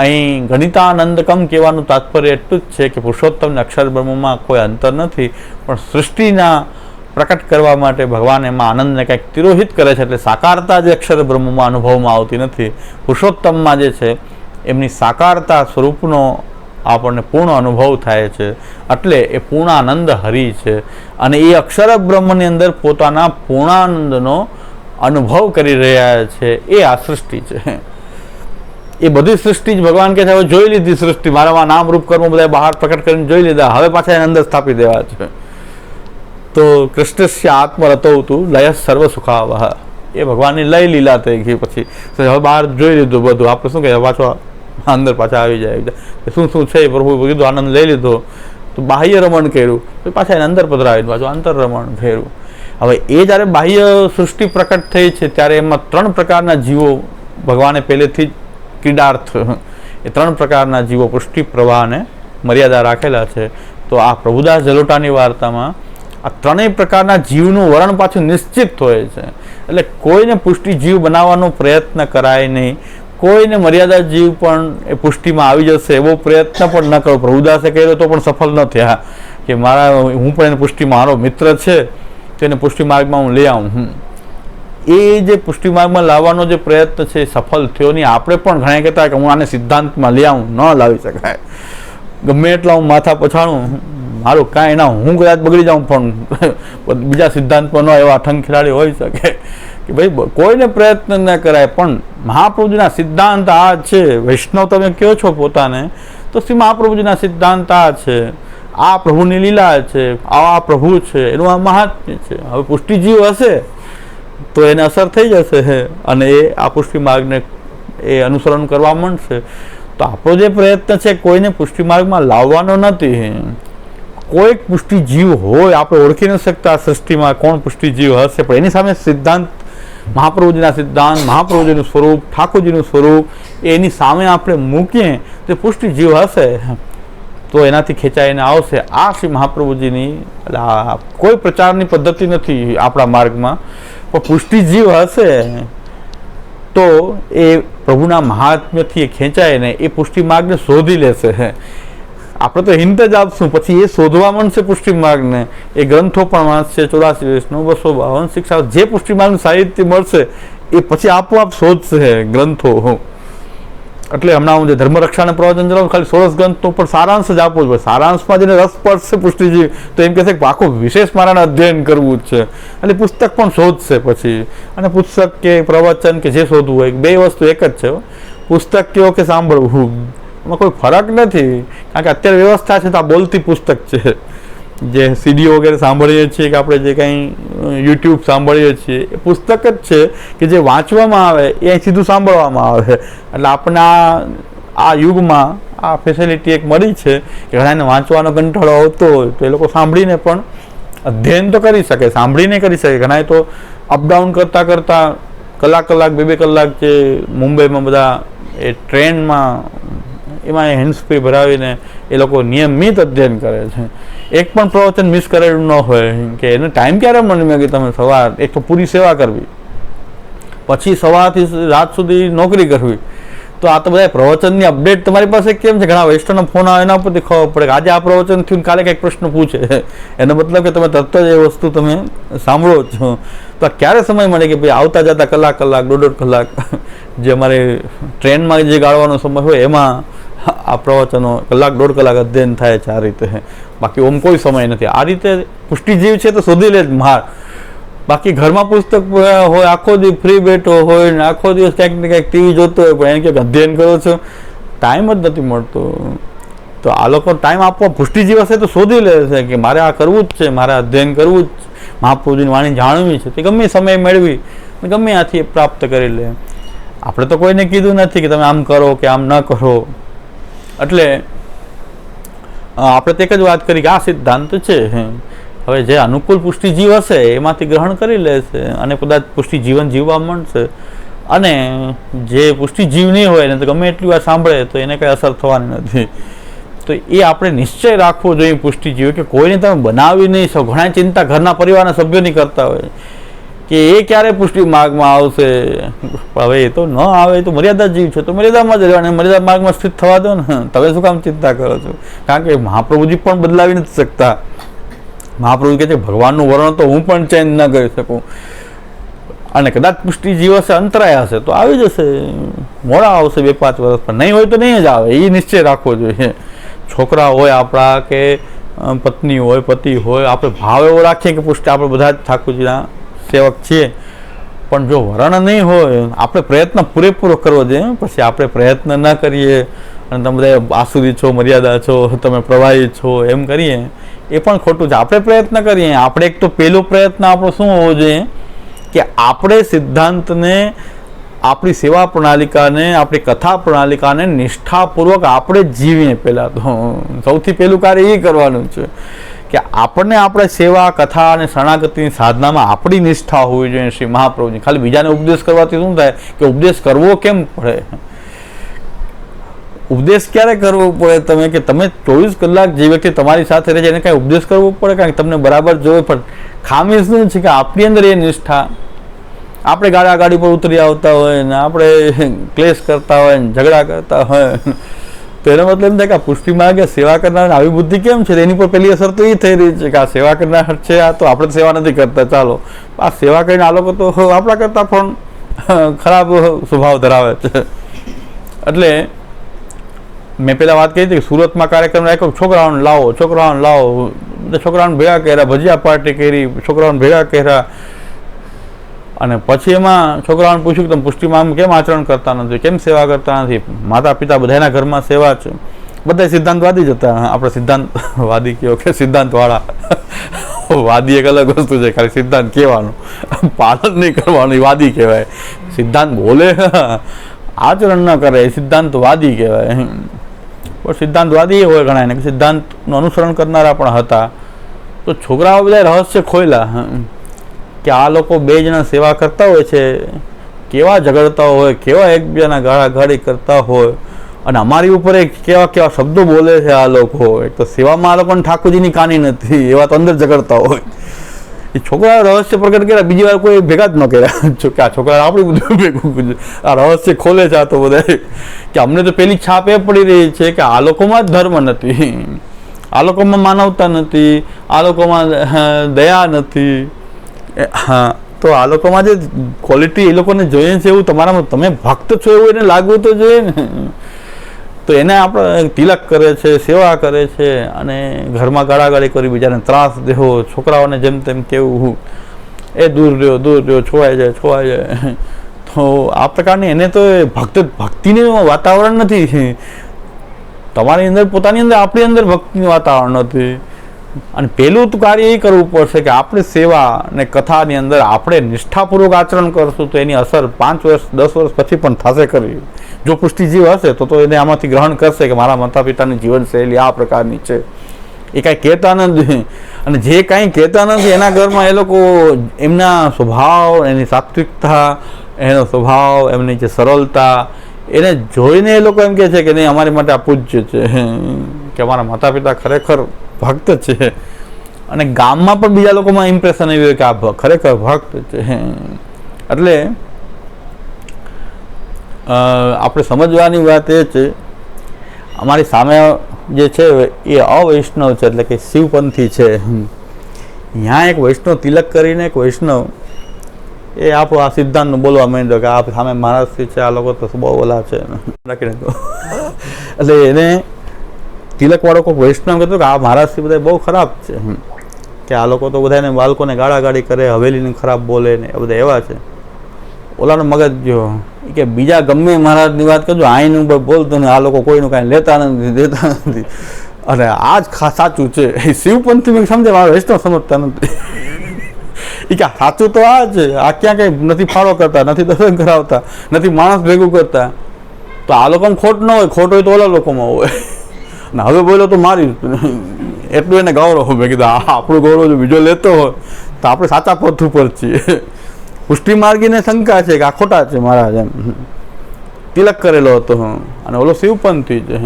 અહીં ગણિતાનંદકમ કહેવાનું તાત્પર્ય એટલું જ છે કે પુરુષોત્તમને અક્ષર બ્રહ્મમાં કોઈ અંતર નથી, પણ સૃષ્ટિના પ્રકટ કરવા માટે ભગવાન એમાં આનંદને કંઈક તિરોહિત કરે છે. એટલે સાકારતા જે અક્ષર બ્રહ્મમાં અનુભવમાં આવતી નથી, પુરુષોત્તમમાં જે છે એમની સાકારતા સ્વરૂપનો આપણને પૂર્ણ અનુભવ થાય છે. એટલે એ પૂર્ણાનંદ હરિ છે, અને એ અક્ષર બ્રહ્મની અંદર પોતાના પૂર્ણાનંદનો અનુભવ કરી રહ્યા છે. એ આ સૃષ્ટિ છે. એ બધી સૃષ્ટિ જ ભગવાન કહે છે હવે જોઈ લીધી સૃષ્ટિ, મારામાં નામ રૂપ કર્મ બધા બહાર પ્રકટ કરીને જોઈ લીધા, હવે પાછા એને અંદર સ્થાપી દેવા છે. તો કૃષ્ણસ્ય આત્મરતો તું લય સર્વ સુખાવહ, એ ભગવાનની લય લીલા થઈ ગઈ. પછી હવે બહાર જોઈ લીધું બધું, આપણે શું કહેવાય પાછો અંદર પાછા આવી જાય, શું છે પ્રભુ કીધું, આનંદ લઈ લીધો તો બાહ્ય રમણ કર્યું, પાછા એને અંદર પધરાવી પાછું અંતર રમણ કર્યું. હવે એ જ્યારે બાહ્ય સૃષ્ટિ પ્રકટ થઈ છે ત્યારે એમાં 3 પ્રકારના જીવો ભગવાને પહેલેથી જ ક્રીડાર્થ એ 3 પ્રકારના જીવો પુષ્ટિ, પ્રવાહ અને મર્યાદા રાખેલા છે. તો આ પ્રભુદાસ જલોટાની વાર્તામાં આ 3 પ્રકારના જીવનું વર્ણન પાછું નિશ્ચિત હોય છે. એટલે કોઈને પુષ્ટિ જીવ બનાવવાનો પ્રયત્ન કરાય નહીં, કોઈને મર્યાદા જીવ પણ એ પુષ્ટિમાં આવી જશે એવો પ્રયત્ન પણ ન કરો. પ્રભુદાસે કર્યો તો પણ સફળ ન થયા કે હું પણ એને પુષ્ટિ, મારો મિત્ર છે તો એને પુષ્ટિ માર્ગમાં હું લઈ આવું. એ જે પુષ્ટિ માર્ગમાં લાવવાનો જે પ્રયત્ન છે એ સફળ થયો નહીં. આપણે પણ ઘણા કહેતા કે હું આને સિદ્ધાંતમાં લઈ આવું, ન લાવી શકાય. ગમે એટલા હું માથા પછાડું, મારું કાંઈ ના, હું કદાચ બગડી જાઉં પણ બીજા સિદ્ધાંતમાં ન એવા ઠંગ ખેલાડી હોઈ શકે કે ભાઈ કોઈને પ્રયત્ન ન કરાય. પણ મહાપ્રભુજીના સિદ્ધાંત આ છે. વૈષ્ણવ તમે કહો છો પોતાને, તો શ્રી મહાપ્રભુજીના સિદ્ધાંત આ છે, આ પ્રભુની લીલા છે, આ પ્રભુ છે, એનું આ મહાત્મ્ય છે. હવે પુષ્ટિજીવ હશે તો એને અસર થઈ જશે અને એ આ પુષ્ટિ માર્ગને એ અનુસરણ કરવા માંડશે. તો આપણો જે પ્રયત્ન છે કોઈને પુષ્ટિ માર્ગમાં લાવવાનો નથી. કોઈક પુષ્ટિજીવ હોય, આપણે ઓળખી ન શકતા સૃષ્ટિમાં કોણ પુષ્ટિજીવ હશે, પણ એની સામે સિદ્ધાંત, મહાપ્રભુજીના સિદ્ધાંત, મહાપ્રભુજીનું સ્વરૂપ, ઠાકોરજીનું સ્વરૂપ એની સામે આપણે મૂકીએ તો પુષ્ટિજીવ હશે તો એનાથી ખેંચાઈને આવશે. આ શ્રી મહાપ્રભુજીની કોઈ પ્રચારની પદ્ધતિ નથી આપણા માર્ગમાં, પણ પુષ્ટિજીવ હશે તો એ પ્રભુના મહાત્મ્યથી એ ખેંચાઈને એ પુષ્ટિ માર્ગને શોધી લેશે. આપણે તો હિંત જ આપશું, પછી એ શોધવા માંડશે પુષ્ટિ માર્ગને. એ ગ્રંથો પણ વાંચશે, 84 વૈષ્ણવ, 252 શિક્ષા, જે પુષ્ટિ માર્ગનું સાહિત્ય મળશે એ પછી આપોઆપ શોધશે ગ્રંથો. એટલે હમણાં હું જે ધર્મરક્ષાને પ્રવચન ચલાવું, ખાલી 16 ગ્રંથનો પણ સારાંશ જ આપવો જોઈએ. સારાંશમાં જેને રસ પડશે પુષ્ટિજી તો એમ કહેશે કે આખું વિશેષ મારાને અધ્યયન કરવું જ છે. એટલે પુસ્તક પણ શોધશે પછી. અને પુસ્તક કે પ્રવચન કે જે શોધવું હોય, 2 વસ્તુ એક જ છે. પુસ્તક કયો કે સાંભળવું, એમાં કોઈ ફરક નથી. કારણ કે અત્યારે વ્યવસ્થા છે તો આ બોલતી પુસ્તક છે. જે સીડી વગેરે સાંભળીએ છીએ કે આપણે જે કંઈ યુટ્યુબ સાંભળીએ છીએ એ પુસ્તક જ છે કે જે વાંચવામાં આવે એ સીધું સાંભળવામાં આવે. એટલે આપણને આ યુગમાં આ ફેસિલિટી એક મળી છે કે ઘણાને વાંચવાનો કંટાળો આવતો હોય તો એ લોકો સાંભળીને પણ અધ્યયન તો કરી શકે, સાંભળીને કરી શકે. ઘણા તો અપડાઉન કરતાં કરતાં કલાક 2 કલાક જે મુંબઈમાં બધા એ ટ્રેનમાં એમાં હેન્ડ્સ ફ્રી ભરાવીને એ લોકો નિયમિત અધ્યયન કરે છે. એક પણ પ્રવચન મિસ કરેલું ન હોય કે એને ટાઈમ ક્યારે મળે કે તમે સવાર એક તો પૂરી સેવા કરવી, પછી સવારથી રાત સુધી નોકરી કરવી. તો આ તો બધા પ્રવચનની અપડેટ તમારી પાસે કેમ છે? ઘણા વૈષ્ણવનો ફોન આવે એના પરથી ખબર પડે કે આજે આ પ્રવચન થયું, કાલે કંઈક પ્રશ્ન પૂછે. એનો મતલબ કે તમે તરત જ એ વસ્તુ તમે સાંભળો છો. તો ક્યારે સમય મળે કે ભાઈ આવતા જતા કલાક 1.5 કલાક જે અમારે ટ્રેનમાં જે ગાળવાનો સમય હોય એમાં આ પ્રવચનો 1.5 કલાક અધ્યયન થાય છે આ રીતે. બાકી ઓમ કોઈ સમય નથી. આ રીતે પુષ્ટિજીવ છે તો શોધી લે જ માર. બાકી ઘરમાં પુસ્તક હોય, આખો દિવસ ફ્રી બેઠો હોય ને આખો દિવસ ક્યાંક ને ક્યાંક ટીવી જોતો હોય, પણ એને ક્યાંક અધ્યયન કરો છો, ટાઈમ જ નથી મળતો. તો આ લોકો ટાઈમ આપવા પુષ્ટિજીવ હશે તો શોધી લે છે કે મારે આ કરવું જ છે, મારે અધ્યયન કરવું જ, મહાપ્રભુજીની વાણી જાણવી છે, તે ગમે સમય મેળવી ગમે ત્યાંથી પ્રાપ્ત કરી લે. આપણે તો કોઈને કીધું નથી કે તમે આમ કરો કે આમ ન કરો. એટલે આપણે તો એક જ વાત કરી કે આ સિદ્ધાંત છે. હવે જે અનુકૂળ પુષ્ટિજીવ હશે એમાંથી ગ્રહણ કરી લેશે અને કદાચ પુષ્ટિ જીવન જીવવા માંડશે. અને જે પુષ્ટિજીવ નહીં હોય ને તો ગમે એટલી વાર સાંભળે તો એને કંઈ અસર થવાની નથી. તો એ આપણે નિશ્ચય રાખવો જોઈએ પુષ્ટિજીવ કે કોઈને તમે બનાવી નહીં શકો. ઘણા ચિંતા ઘરના પરિવારના સભ્યોની કરતા હોય કે એ ક્યારે પુષ્ટિ માર્ગમાં આવશે. હવે એ તો ન આવે તો મર્યાદા જીવ છે તો મર્યાદામાં જ રહેવાના, મર્યાદા માર્ગમાં સ્થિત થવા દો ને. તમે શું કામ ચિંતા કરો છો? કારણ કે મહાપ્રભુજી પણ બદલાવી નથી શકતા. મહાપ્રભુ કહે છે ભગવાનનું વર્ણન તો હું પણ ચેન્જ ન કરી શકું. અને કદાચ પુષ્ટિજીવ હશે, અંતરાય હશે તો આવી જશે, મોડા આવશે 2-5 વર્ષ, પણ નહીં હોય તો નહીં જ આવે. એ નિશ્ચય રાખવો જોઈએ. છોકરા હોય આપણા કે પત્ની હોય, પતિ હોય, આપણે ભાવ એવો રાખીએ કે પુષ્ટિ આપણે બધા જ ઠાકોરજીના સેવક છીએ, પણ જો વર્ણ નહીં હોય આપણે પ્રયત્ન પૂરેપૂરો કરવો જોઈએ. પછી આપણે પ્રયત્ન ન કરીએ અને તમે બધા આસુરી છો, મર્યાદા છો, તમે પ્રવાહી છો એમ કરીએ એ પણ ખોટું છે. આપણે પ્રયત્ન કરીએ. આપણે એક તો પહેલો પ્રયત્ન આપણો શું હોવો જોઈએ કે આપણે સિદ્ધાંતને, આપણી સેવા પ્રણાલિકાને, આપણી કથા પ્રણાલિકાને નિષ્ઠાપૂર્વક આપણે જીવીએ. પહેલાં તો સૌથી પહેલું કાર્ય એ કરવાનું છે કે આપણને આપણે સેવા કથા અને શરણાગતિની સાધનામાં આપણી નિષ્ઠા હોવી જોઈએ શ્રી મહાપ્રભુની. ખાલી બીજાને ઉપદેશ કરવાથી શું થાય કે ઉપદેશ કરવો કેમ પડે? ઉપદેશ ક્યારે કરવો પડે તમે કે તમે 24 કલાક જે વ્યક્તિ તમારી સાથે રહે છે એને કાંઈ ઉપદેશ કરવો પડે? કારણ કે તમને બરાબર જોવે. પણ ખામી શું છે કે આપણી અંદર એ નિષ્ઠા, આપણે ગાડી પર ઉતરી આવતા હોય ને આપણે ક્લેશ કરતા હોય ને ઝઘડા કરતા હોય, તો એનો મતલબ એમ થાય કે આ પુષ્ટિ માર્ગે સેવા કરનાર આવી બુદ્ધિ કેમ છે? એની પર પહેલી અસર તો એ થઈ રહી છે કે આ સેવા કરનાર છે, આ તો આપણે સેવા નથી કરતા. ચાલો આ સેવા કરીને આ લોકો તો આપણા કરતાં પણ ખરાબ સ્વભાવ ધરાવે છે. એટલે મેં પહેલાં વાત કરી હતી કે સુરતમાં કાર્યક્રમ રાખ્યો, છોકરાઓને લાવો, છોકરાઓને ભેગા કર્યા, ભજીયા પાર્ટી કરી, છોકરાઓને ભેગા કર્યા. અને પછી એમાં છોકરાઓને પૂછ્યું કે તમે પુષ્ટિમાં કેમ આચરણ કરતા નથી, કેમ સેવા કરતા નથી? માતા પિતા બધાના ઘરમાં સેવા છે. બધા સિદ્ધાંતવાદી જ હતા. આપણે સિદ્ધાંતવાદી કહો કે સિદ્ધાંતવાળા, વાદી એક અલગ વસ્તુ છે. ખાલી સિદ્ધાંત કહેવાનું, પાલન નહીં કરવાનું, એ વાદી કહેવાય. સિદ્ધાંત બોલે આચરણ ન કરે એ સિદ્ધાંતવાદી કહેવાય. પણ સિદ્ધાંતવાદી એ હોય ઘણા એને સિદ્ધાંતનું અનુસરણ કરનારા પણ હતા. તો છોકરાઓ બધા રહસ્ય ખોલ્યા કે આ લોકો બે જણા સેવા કરતા હોય છે, કેવા ઝઘડતા હોય, કેવા એકબીજાના ગાળાગાળી કરતા હોય, અને અમારી ઉપર કેવા કેવા શબ્દો બોલે છે આ લોકો. એક તો સેવામાં આ લોકોને ઠાકોરજીની કાની નથી, એવા તો અંદર ઝઘડતા હોય. એ છોકરાઓ રહસ્ય પ્રગટ કર્યા, બીજી વાર કોઈ ભેગા જ ન કર્યા કે આ છોકરા આપણી બધું ભેગું આ રહસ્ય ખોલે છે. આ તો બધા કે અમને તો પેલી છાપ એ પડી રહી છે કે આ લોકોમાં જ ધર્મ નથી, આ લોકોમાં માનવતા નથી, આ લોકોમાં દયા નથી. હા, તો આ લોકોમાં જે ક્વોલિટી એ લોકોને જોઈએ છે એવું તમારામાં, તમે ભક્ત છો એવું એને લાગવું તો જોઈએ ને. તો એને આપણે તિલક કરે છે, સેવા કરે છે, અને ઘરમાં ગાળાગાળી કરી બીજાને ત્રાસ દેવો, છોકરાઓને જેમ તેમ કેવું એ દૂર રહ્યો, છોવાઈ જાય. તો આ પ્રકારની એને તો ભક્તિનું વાતાવરણ નથી તમારી અંદર, પોતાની અંદર, આપણી અંદર ભક્તિનું વાતાવરણ નથી. અને પહેલું તો કાર્ય એ કરવું પડશે કે આપણે સેવા અને કથાની અંદર આપણે નિષ્ઠાપૂર્વક આચરણ કરશું તો એની અસર 5 વર્ષ 10 વર્ષ પછી પણ થશે કરી. જો પુષ્ટિજીવ હશે તો એને આમાંથી ગ્રહણ કરશે કે મારા માતા પિતાની જીવનશૈલી આ પ્રકારની છે. એ કાંઈ કહેતા નથી, અને જે કાંઈ કહેતા નથી એના ઘરમાં એ લોકો એમના સ્વભાવ, એની સાત્વિકતા, એનો સ્વભાવ, એમની જે સરળતા એને જોઈને એ લોકો એમ કહે છે કે નહીં અમારી માટે આ પૂજ્ય છે, કે અમારા માતા પિતા ખરેખર ભક્ત છે. અને ગામમાં પણ બીજા લોકોમાં ઇમ્પ્રેશન આવ્યું હોય કે આ ખરેખર ભક્ત છે. એટલે આપણે સમજવાની વાત એ છે, અમારી સામે જે છે એ અવૈષ્ણવ છે, એટલે કે શિવપંથી છે. ત્યાં એક વૈષ્ણવ તિલક કરીને એક વૈષ્ણવ એ આપણો આ સિદ્ધાંતનું બોલવા માંડ્યો કે આ સામે મહારાજથી છે, આ લોકો તો બહુ ઓલા છે રાખીને. એટલે એને તિલકવાળો કોઈ વૈષ્ણવ કહેતો કે આ મહારાજથી બધા બહુ ખરાબ છે, કે આ લોકો તો બધાને બાળકોને ગાળાગાળી કરે, હવેલીને ખરાબ બોલે ને એ બધા એવા છે. ઓલાનો મગજ જો કે બીજા ગમે મહારાજની વાત કરજો, આઈનું બોલતો ને આ લોકો કોઈનું કાંઈ લેતા નથી, દેતા નથી, અને આ જ સાચું છે. એ શિવપંથી સમજે, મારા વૈષ્ણવ સમજતા નથી. એ કે સાચું તો આ છે, આ ક્યાં કંઈ નથી ફાળો કરતા, નથી દર્શન કરાવતા, નથી માણસ ભેગું કરતા. તો આ લોકોમાં ખોટ ન હોય, ખોટ હોય તો ઓલા લોકોમાં હોય. ને હવે બોલો તો મારી એટલું એને ગૌરવ. મેં કીધું આપણું ગૌરવ જો બીજો લેતો હોય તો આપણે સાચા પથ ઉપર છીએ. પુષ્ટિ માર્ગીને શંકા છે કે આ ખોટા છે મહારાજ, એમ તિલક કરેલો હતો. અને ઓલો શિવપંથી છે,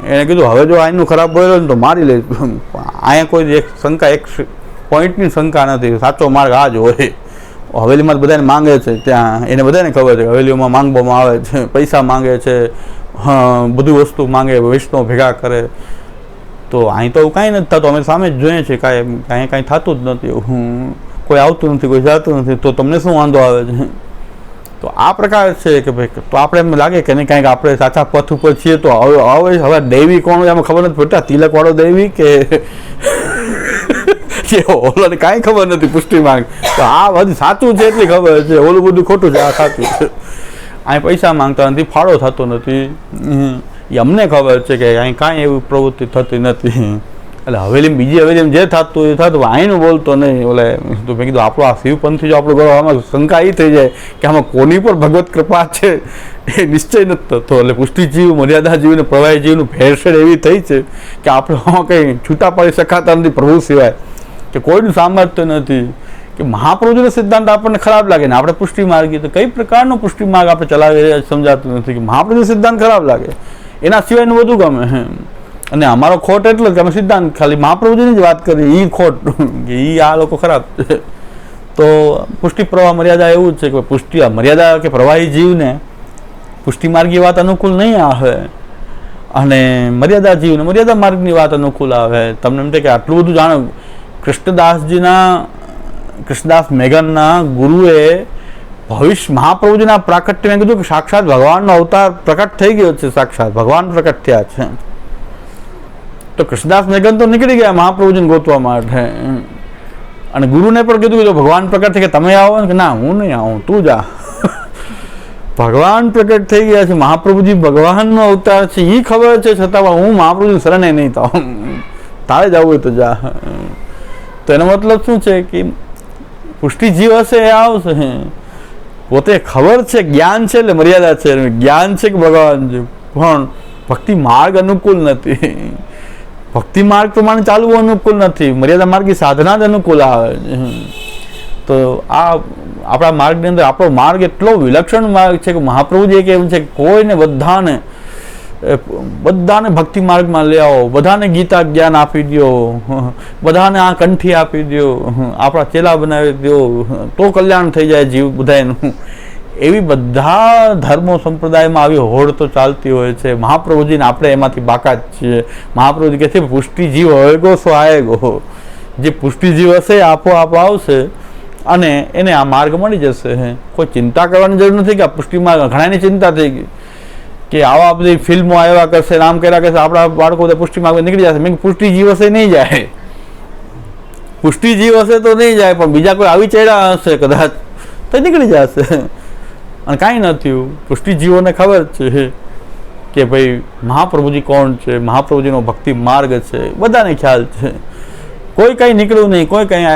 એને કીધું હવે જો આઈનું ખરાબ બોલેલો ને તો મારી લઈશ. અહીંયા કોઈ એક શંકા, એક પોઈન્ટની શંકા નથી, સાચો માર્ગ આ જ હોય. હવેલીમાં બધાને માંગે છે, ત્યાં એને બધાને ખબર છે કે હવેલીઓમાં માંગવામાં આવે છે, પૈસા માંગે છે, હા બધું વસ્તુ માંગે, વૈષ્ણવ ભેગા કરે. તો અહીં તો કાંઈ નથી થતું, અમે સામે જ જોઈએ છીએ, કાંઈ થતું જ નથી, કોઈ આવતું નથી, કોઈ જતું નથી, તો તમને શું વાંધો આવે છે? તો આ પ્રકાર છે કે ભાઈ, તો આપણે એમ લાગે કે નહીં કાંઈક આપણે સાચા પથ ઉપર છીએ. તો હવે દૈવી કોણ એમાં ખબર નથી પડતા, તિલકવાળો દૈવી કે ઓલાને કાંઈ ખબર નથી પુષ્ટિમાં. તો આ બધું સાચું છે એટલી ખબર છે, ઓલું બધું ખોટું છે, આ સાચું છે. અહીં પૈસા માંગતા નથી, ફાળો થતો નથી, એ અમને ખબર છે કે અહીં કાંઈ એવી પ્રવૃત્તિ થતી નથી. એટલે હવેલી બીજી હવેલી જે થતું એ થતું, અહીંનું બોલતો નહીં. ઓલે તો મેં કીધું આપણો આ શિવપંથી જો આપણો ગૌરવ, આમાં શંકા એ થઈ જાય કે આમાં કોની પર ભગવત કૃપા છે એ નિશ્ચય નથી થતો. એટલે પુષ્ટિજીવ, મર્યાદાજીવ ને પ્રવાહીજીવનું ભેળસેળ એવી થઈ છે કે આપણે કંઈ છૂટા પડી શકાતા નથી પ્રભુ સિવાય. કે કોઈનું સામર્થ્ય નથી, કે મહાપ્રભુજીનો સિદ્ધાંત આપણને ખરાબ લાગે ને આપણે પુષ્ટિ માર્ગી, તો કઈ પ્રકારનો પુષ્ટિ માર્ગ આપણે ચલાવી રહ્યા સમજાતું નથી. કે મહાપ્રભુજીનો સિદ્ધાંત ખરાબ લાગે, એના સિવાયનું બધું ગમે. અને અમારો ખોટ એટલો કે અમે સિદ્ધાંત ખાલી મહાપ્રભુજીની જ વાત કરીએ, એ ખોટ કે એ આ લોકો ખરાબ છે. તો પુષ્ટિ પ્રવાહ મર્યાદા એવું જ છે કે પુષ્ટિ મર્યાદા કે પ્રવાહી જીવને પુષ્ટિ માર્ગી વાત અનુકૂળ નહીં આવે, અને મર્યાદા જીવને મર્યાદા માર્ગની વાત અનુકૂળ આવે. તમને એમ થાય કે આટલું બધું જાણો. કૃષ્ણદાસ મેઘનના ગુરુએ ભવિષ્ય મહાપ્રભુજીના પ્રાકટ્યમાં કીધું કે સાક્ષાત ભગવાનનો અવતાર પ્રકટ થઈ ગયો છે, સાક્ષાત ભગવાન પ્રકટ થયા છે. તો કૃષ્ણદાસ મેઘન તો નીકળી ગયા મહાપ્રભુજીને ગોતવા માટે, અને ગુરુને પણ કીધું કે ભગવાન પ્રકટ થઈ કે તમે આવો, કે ના હું નહીં આવું, તું જા. ભગવાન પ્રકટ થઈ ગયા છે, મહાપ્રભુજી ભગવાનનો અવતાર છે, એ ખબર છે, છતાં હું મહાપ્રભુજી શરણે નહીં થાઉં, તારે જવું હોય તો જા. તો એનો મતલબ શું છે કે પુષ્ટિ જીવ હશે એ આવશે, પોતે ખબર છે, જ્ઞાન છે એટલે મર્યાદા છે, જ્ઞાન છે કે ભગવાન છે, પણ ભક્તિ માર્ગ અનુકૂળ નથી, ભક્તિ માર્ગ પ્રમાણે ચાલવું અનુકૂળ નથી, મર્યાદા માર્ગી સાધના જ અનુકૂળ આવે. તો આ આપણા માર્ગની અંદર આપણો માર્ગ એટલો વિલક્ષણ માર્ગ છે કે મહાપ્રભુજી કેવું છે કે કોઈને બધાને ભક્તિ માર્ગમાં લઈ આવો, બધાને ગીતા જ્ઞાન આપી દો, બધાને આ કંઠી આપી દો, આપણા ચેલા બનાવી દો, તો કલ્યાણ થઈ જાય જીવ બધાનું. એવી બધા ધર્મો સંપ્રદાયમાં આવી હોડ તો ચાલતી હોય છે. મહાપ્રભુજીને આપણે એમાંથી બાકાત છીએ. મહાપ્રભુજી કહે છે પુષ્ટિ જીવ હોયગો સો આએગો, જે પુષ્ટિ જીવ હશે આપોઆપ આવશે અને એને આ માર્ગ મળી જશે. કોઈ ચિંતા કરવાની જરૂર નથી કે આ પુષ્ટિ માર્ગ, ઘણાની ચિંતા થઈ ગઈ કે આવા બધી ફિલ્મો આવ્યા કરશે, નામ કર્યા કરશે, આપણા બાળકો બધા પુષ્ટિ માર્ગ નીકળી જશે. મેં પુષ્ટિ જીવ હશે નહીં જાય, પુષ્ટિ જીવ હશે તો નહીં જાય, પણ બીજા કોઈ આવી ચડ્યા હશે કદાચ તો નીકળી જશે. અને કાંઈ નથી, પુષ્ટિ જીવોને ખબર છે કે ભાઈ મહાપ્રભુજી કોણ છે, મહાપ્રભુજીનો ભક્તિ માર્ગ છે, બધાને ખ્યાલ છે. કોઈ કંઈ નીકળ્યું નહીં, કોઈ કંઈ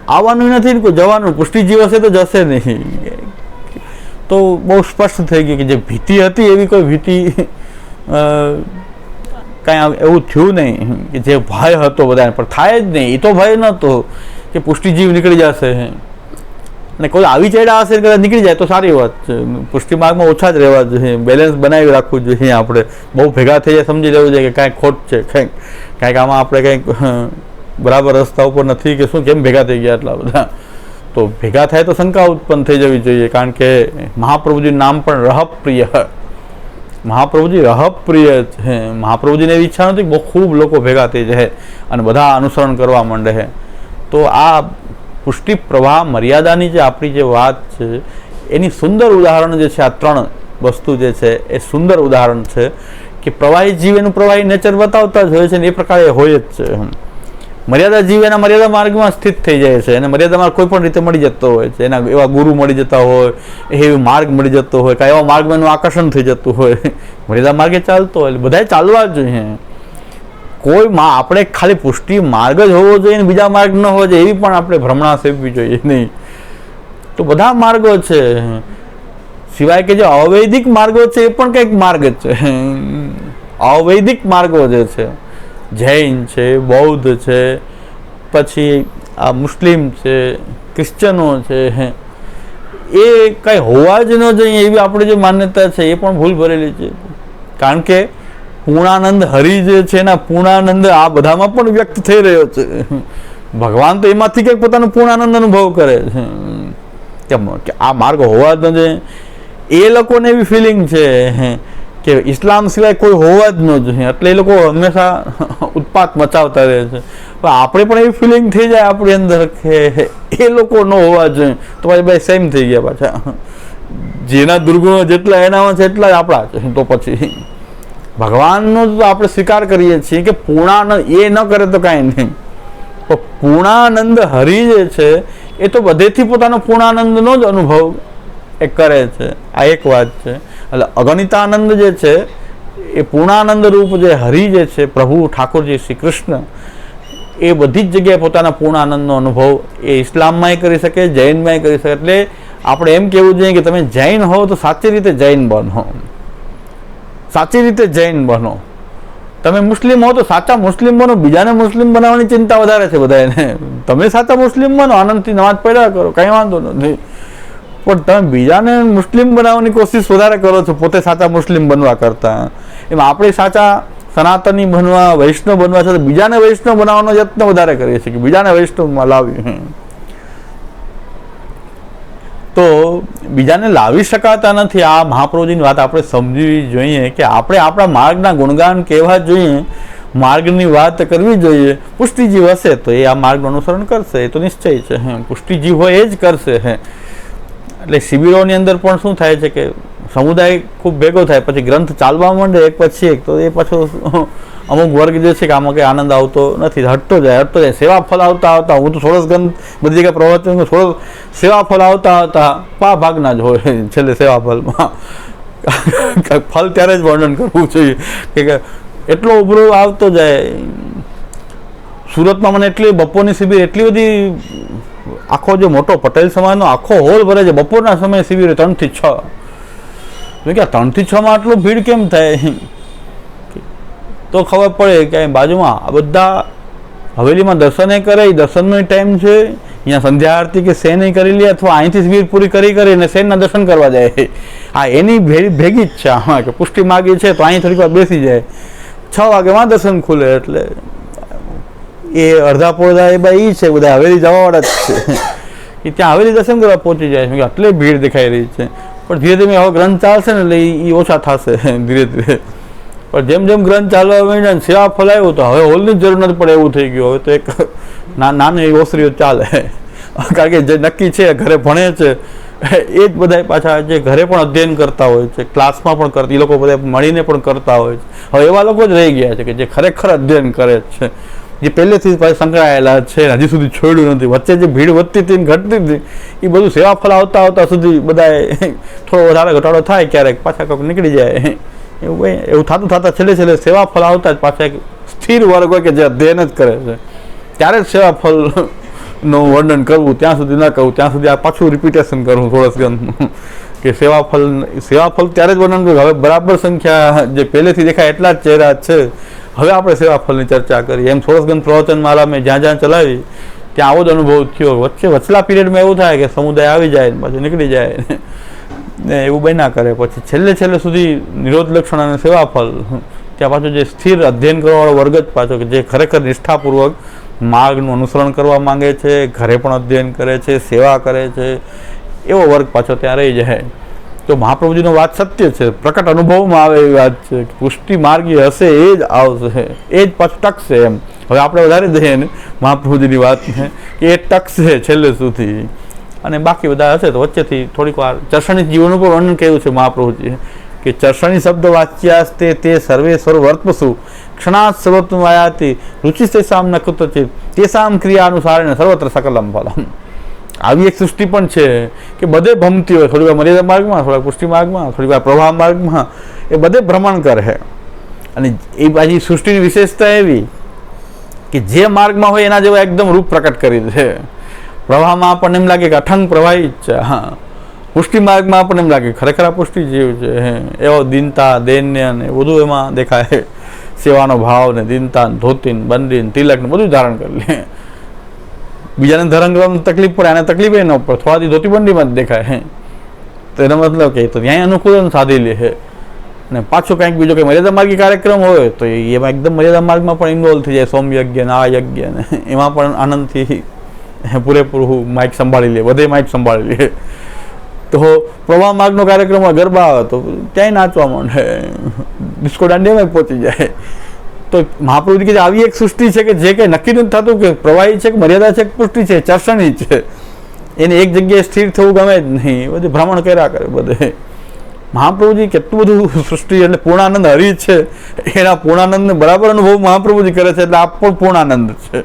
આવવાનું નથી, કોઈ જવાનું. પુષ્ટિ જીવ હશે તો જશે નહીં. તો બહુ સ્પષ્ટ થઈ ગયું કે જે ભીતિ હતી એવી કોઈ ભીતિ કાંઈ એવું થયું નહીં, કે જે ભય હતો બધાને પણ થાય જ નહીં. એ તો ભય નહોતો કે પુષ્ટિ જીવ નીકળી જશે, અને કોઈ આવી ચડ્યા હશે કદાચ નીકળી જાય તો સારી વાત છે. પુષ્ટિ માર્ગમાં ઓછા જ રહેવા જોઈએ, બેલેન્સ બનાવી રાખવું જોઈએ. આપણે બહુ ભેગા થઈ જાય સમજી લેવું જોઈએ કે કાંઈક ખોટ છે, કાંઈક આમાં આપણે કંઈક બરાબર રસ્તા ઉપર નથી કે શું, કેમ ભેગા થઈ ગયા એટલા બધા. તો ભેગા થાય તો શંકા ઉત્પન્ન થઈ જવી જોઈએ, કારણ કે મહાપ્રભુજીનું નામ પણ રહપ્રિય, મહાપ્રભુજી રહપ્રિય છે. મહાપ્રભુજીને એવી ઈચ્છા નથી કે બહુ ખૂબ લોકો ભેગા થઈ જાય અને બધા અનુસરણ કરવા માંડે. તો આ પુષ્ટિ પ્રવાહ મર્યાદાની જે આપણી જે વાત છે એની સુંદર ઉદાહરણ જે છે આ ત્રણ વસ્તુ જે છે એ સુંદર ઉદાહરણ છે કે પ્રવાહી જીવ એનું પ્રવાહી નેચર બતાવતા જ હોય છે ને એ પ્રકારે હોય જ છે. મર્યાદા જીવ એના મર્યાદા માર્ગમાં સ્થિત થઈ જાય છે, અને મર્યાદા માર્ગ કોઈ પણ રીતે મળી જતો હોય છે. એના એવા ગુરુ મળી જતા હોય, એવો માર્ગ મળી જતો હોય, કાંઈ એવા માર્ગમાં એનું આકર્ષણ થઈ જતું હોય. મર્યાદા માર્ગે ચાલતો હોય એટલે બધાએ ચાલવા જ જોઈએ. કોઈ આપણે ખાલી પુષ્ટિ માર્ગ જ હોવો જોઈએ ને બીજા માર્ગ ન હોવો જોઈએ એવી પણ આપણે ભ્રમણા સેવવી જોઈએ નહીં. તો બધા માર્ગો છે, સિવાય કે જે અવૈદિક માર્ગો છે એ પણ કંઈક માર્ગ છે. અવૈદિક માર્ગો જે છે, જૈન છે, બૌદ્ધ છે, પછી આ મુસ્લિમ છે, ક્રિશ્ચનો છે, એ કંઈ હોવા જ ન જોઈએ એવી આપણી જે માન્યતા છે એ પણ ભૂલ ભરેલી છે. કારણ કે પૂર્ણાનંદ હરિ જે છે ને, પૂર્ણાનંદ આ બધામાં પણ વ્યક્ત થઈ રહ્યો છે. ભગવાન તો એમાંથી કંઈક પોતાનો પૂર્ણાનંદ અનુભવ કરે છે. કેમ કે આ માર્ગ હોવા જ ન જોઈએ. એ લોકોને એવી ફિલિંગ છે કે ઇસ્લામ સિવાય કોઈ હોવા જ ન જોઈએ, એટલે એ લોકો હંમેશા ઉત્પાત મચાવતા રહે છે. પણ આપણે પણ એવી ફિલિંગ થઈ જાય આપણી અંદર કે એ લોકો ન હોવા જોઈએ, તો પછી ભાઈ સેમ થઈ ગયા પાછા. જેના દુર્ગુણો જેટલા એનામાં છે એટલા જ આપણા છે. તો પછી ભગવાનનો તો આપણે સ્વીકાર કરીએ છીએ કે પૂર્ણાનંદ એ ન કરે તો કાંઈ નહીં, પણ પૂર્ણાનંદ હરિ જે છે એ તો બધેથી પોતાનો પૂર્ણાનંદનો જ અનુભવ એ કરે છે. આ એક વાત છે. એટલે અગણિતાનંદ જે છે એ પૂર્ણાનંદ રૂપ જે હરિ જે છે, પ્રભુ ઠાકોરજી શ્રી કૃષ્ણ, એ બધી જ જગ્યાએ પોતાના પૂર્ણાનંદનો અનુભવ એ ઇસ્લામમાંય કરી શકે, જૈનમાંય કરી શકે. એટલે આપણે એમ કહેવું જોઈએ કે તમે જૈન હો તો સાચી રીતે જૈન બનો, સાચી રીતે જૈન બનો. તમે મુસ્લિમ હો તો સાચા મુસ્લિમ બનો, બીજાને મુસ્લિમ બનાવવાની ચિંતા વધારે છે બધાને. તમે સાચા મુસ્લિમ બનો, આનંદથી નમાઝ પડ્યા કરો, કંઈ વાંધો નથી, પણ તમે બીજાને મુસ્લિમ બનાવવાની કોશિશ વધારે કરો છો પોતે સાચા મુસ્લિમ બનવા કરતાં. એમ આપણે સાચા સનાતની બનવા, વૈષ્ણવ બનવા છે તો બીજાને વૈષ્ણવ બનાવવાનો યત્ન વધારે કરીએ છીએ કે બીજાને વૈષ્ણવમાં લાવી. તો બીજાને લાવી શકાતા નથી. આ મહાપ્રભુજીની વાત આપણે સમજવી જોઈએ કે આપણે આપણા માર્ગના ગુણગાન કહેવા જોઈએ, માર્ગની વાત કરવી જોઈએ. પુષ્ટિજીવ હશે તો એ આ માર્ગનું અનુસરણ કરશે, એ તો નિશ્ચય છે. પુષ્ટિજીવ હોય એ જ કરશે. એટલે શિબિરોની અંદર પણ શું થાય છે કે સમુદાય ખૂબ ભેગો થાય, પછી ગ્રંથ ચાલવા માંડે એક પછી એક, તો એ પાછો અમુક વર્ગ જે છે કે આમાં કંઈ આનંદ આવતો નથી, હટતો જાય. સેવા ફળ આવતા હું તો સોળસ ગ્રંથ બધી જગ્યાએ પ્રવચન, સોળસ સેવા ફળ આવતા પા ભાગના જ હોય છેલ્લે સેવા ફળમાં. ફળ ત્યારે જ વર્ણન કરવું જોઈએ કે એટલો ઉભરો આવતો જાય. સુરતમાં મને એટલી બપોરની શિબિર એટલી બધી, આખો જે મોટો પટેલ સમાજનો આખો હોલ ભરે છે બપોરના સમયે શિબિર 3 થી 6. કે 3 થી 6 માં આટલું ભીડ કેમ થાય? તો ખબર પડે કે બાજુમાં આ બધા હવેલીમાં દર્શને કરે, દર્શનનો ટાઈમ છે, અહીંયા સંધ્યા આરતી કે સેન કરી લે, અથવા અહીંથી શિબિર પૂરી કરીને સેનના દર્શન કરવા જાય. હા, એની ભેગી જ છે આમાં કે પુષ્ટિ માગી છે તો અહીં થોડીક વાર બેસી જાય, 6 વાગ્યામાં દર્શન ખુલે. એટલે એ અડધા પોળધા એ ભાઈ એ છે, બધા હવેલી જવાવાળા જ છે, એ ત્યાં હવેલી દર્શન કરવા પહોંચી જાય છે. આટલી ભીડ દેખાઈ રહી છે. પણ ધીરે ધીરે હવે ગ્રંથ ચાલશે ને એટલે એ ઓછા થશે ધીરે ધીરે. પણ જેમ જેમ ગ્રંથ ચાલવા માંડ્યા, સેવા ફલાવ્યો તો હવે હોલની જરૂર નથી પડે એવું થઈ ગયું. હવે તો એક નાની ઓસરીઓ ચાલે, કારણ કે જે નક્કી છે ઘરે ભણે છે એ જ બધા પાછા જે ઘરે પણ અધ્યયન કરતા હોય છે, ક્લાસમાં પણ કરતા, એ લોકો બધા મળીને પણ કરતા હોય છે. હવે એવા લોકો જ રહી ગયા છે કે જે ખરેખર અધ્યયન કરે છે, જે પહેલેથી સંકળાયેલા છે, હજી સુધી છોડ્યું નથી. વચ્ચે જે ભીડ વધતી હતી ને ઘટતી હતી, એ બધું સેવા ફળ આવતા સુધી બધાએ થોડો વધારે ઘટાડો થાય, ક્યારેક પાછા કંઈક નીકળી જાય. એવું થતા છેલ્લે સેવા ફળ આવતા જ પાછા એક સ્થિર વર્ગ હોય કે જે અધ્યયન જ કરે છે, ત્યારે જ સેવા ફળનું વર્ણન કરવું, ત્યાં સુધી ન કરવું, ત્યાં સુધી આ પાછું રિપીટેશન કરવું સોળસ ગ્રંથનું કે સેવા ફળ ત્યારે જ વર્ણન કરવું. હવે બરાબર સંખ્યા જે પહેલેથી દેખાય એટલા જ ચહેરા છે. હવે આપણે સેવા ફળની ચર્ચા કરીએ. એમ સોળસ ગ્રંથ પ્રવચન માલા મેં જ્યાં ચલાવી ત્યાં આવો જ અનુભવ થયો. વચલા પીરિયડમાં એવું થાય કે સમુદાય આવી જાય પાછું નીકળી જાય ને એવું બન્યા કરે. પછી છેલ્લે સુધી નિરોધ લક્ષણ અને સેવા ફળ, ત્યાં પાછું જે સ્થિર અધ્યયન કરવાવાળો વર્ગ જ પાછો કે જે ખરેખર નિષ્ઠાપૂર્વક માર્ગનું અનુસરણ કરવા માંગે છે, ઘરે પણ અધ્યયન કરે છે, સેવા કરે છે, એવો વર્ગ પાછો ત્યાં રહી જાય. તો મહાપ્રભુજીનો વાત સત્ય છે, પ્રકટ અનુભવમાં આવે એવી વાત છે. પુષ્ટિ માર્ગી હશે એ જ આવશે, એ જ પાછું ટકશે. એમ હવે આપણે વધારે દઈએ ને મહાપ્રભુજીની વાત કે એ ટકશે છેલ્લે સુધી, અને બાકી બધા હશે તો વચ્ચેથી થોડીક વાર ચર્ષણી જીવનનું પણ વર્ણન કર્યું છે મહાપ્રભુજી કે ચર્ષણી શબ્દ વાચ્યાસ્તે તે સર્વેશ્વર વર્તપસુ ક્ષણાત સર્વત્વ આયાતિ રુચિ તેસામ ન કુતચિત તેસામ ક્રિયા અનુસારેણ સર્વત્ર સકલમ ફલમ. આવી એક સૃષ્ટિ પણ છે કે બધે ભમતી હોય, થોડી વાર મર્યાદા માર્ગમાં, થોડા પુષ્ટિ માર્ગમાં, થોડી વાર પ્રવાહ માર્ગમાં, એ બધે ભ્રમણ કરે. અને એ પાછી સૃષ્ટિની વિશેષતા એવી કે જે માર્ગમાં હોય એના જેવા એકદમ રૂપ પ્રકટ કરી દે. પ્રવાહમાં આપણને એમ લાગે કે અઠંગ પ્રવાહી જ છે, હા. પુષ્ટિ માર્ગમાં આપણને એમ લાગે ખરેખર આ પુષ્ટિ જીવ છે, એવો દીનતા, દૈન્ય ને બધું એમાં દેખાય. સેવાનો ભાવ ને દીનતા, ધોતી, બંડી, તિલક ને બધું ધારણ કરી લે. બીજાને ધારણ કરવામાં તકલીફ પડે, આને તકલીફ એ ન પડે, થોડાથી ધોતી બંડીમાં જ દેખાય. તો એનો મતલબ કે તો ત્યાં અનુકૂલન સાધી લે. ને પાછું કંઈક બીજો કંઈ મર્યાદા માર્ગી કાર્યક્રમ હોય તો એમાં એકદમ મર્યાદા માર્ગમાં પણ ઇન્વોલ્વ થઈ જાય. સોમયજ્ઞ ને આ યજ્ઞ ને એમાં પણ આનંદથી પૂરેપૂરું માઇક સંભાળી લે, બધે માઇક સંભાળી લે. તો પ્રવાહ માર્ગનો કાર્યક્રમ હોય, ગરબા આવે તો ત્યાંય નાચવા માંડે, ડિસ્કો દાંડિયામાં પહોંચી જાય. તો મહાપ્રભુજી કે આવી એક સૃષ્ટિ છે કે જે કંઈ નક્કી નથી થતું કે પ્રવાહી છે કે મર્યાદા છે કે પુષ્ટિ છે, ચર્ષણી છે. એને એક જગ્યાએ સ્થિર થવું ગમે જ નહીં, બધું ભ્રમણ કર્યા કરે બધે. મહાપ્રભુજી કેટલું બધું સૃષ્ટિ એટલે પૂર્ણાનંદ હરી છે, એના પૂર્ણાનંદને બરાબર અનુભવ મહાપ્રભુજી કરે છે, એટલે આ પણ પૂર્ણાનંદ છે.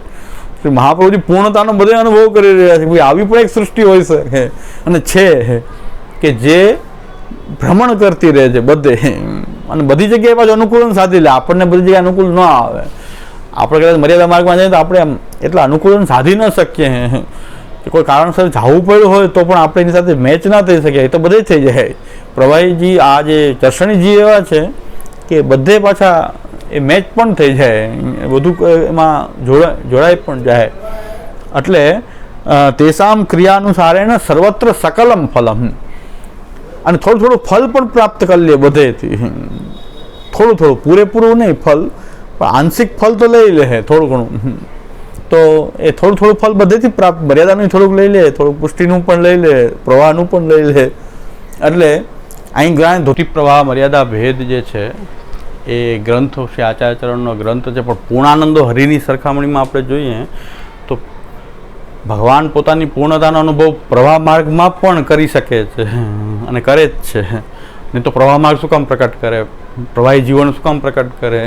મહાપ્રભુજી પૂર્ણતાનો બધે અનુભવ કરી રહ્યા છે. ભાઈ આવી પણ એક સૃષ્ટિ હોય શકે અને છે કે જે ભ્રમણ કરતી રહે છે બધે, અને બધી જગ્યાએ પાછું અનુકૂલન સાધી લે. આપણને બધી જગ્યાએ અનુકૂળ ન આવે. આપણે કદાચ મર્યાદા માર્ગમાં જઈએ તો આપણે એમ એટલા અનુકૂલન સાધી ન શકીએ. કોઈ કારણસર જવું પડ્યું હોય તો પણ આપણે એની સાથે મેચ ના થઈ શકે, એ તો બધે થઈ જાય. પ્રવાહીજી આ જે ચર્ષણીજી એવા છે કે બધે પાછા એ મેચ પણ થઈ જાય, બધું એમાં જોડાઈ પણ જાય. એટલે તેસામ ક્રિયાનુસારેણ સર્વત્ર સકલમ ફલમ, અને થોડું થોડું ફલ પણ પ્રાપ્ત કરી લે બધેથી. થોડું થોડું, પૂરેપૂરું નહીં ફલ, પણ આંશિક ફલ તો લઈ લે થોડું ઘણું. તો એ થોડું થોડું ફલ બધેથી પ્રાપ્ત, મર્યાદાનું થોડુંક લઈ લે, થોડુંક પુષ્ટિનું પણ લઈ લે, પ્રવાહનું પણ લઈ લે. એટલે અહીં જ્ઞાન ધોતી પ્રવાહ મર્યાદા ભેદ જે છે એ ગ્રંથો શ્રી આચાર્યચરણનો ગ્રંથ છે. પણ પૂર્ણાનંદો હરિની સરખામણીમાં આપણે જોઈએ તો ભગવાન પોતાની પૂર્ણતાનો અનુભવ પ્રવાહ માર્ગમાં પણ કરી શકે છે અને કરે જ છે. નહીં તો પ્રવાહ માર્ગ શું કામ પ્રકટ કરે, પ્રવાહી જીવન શું કામ પ્રકટ કરે?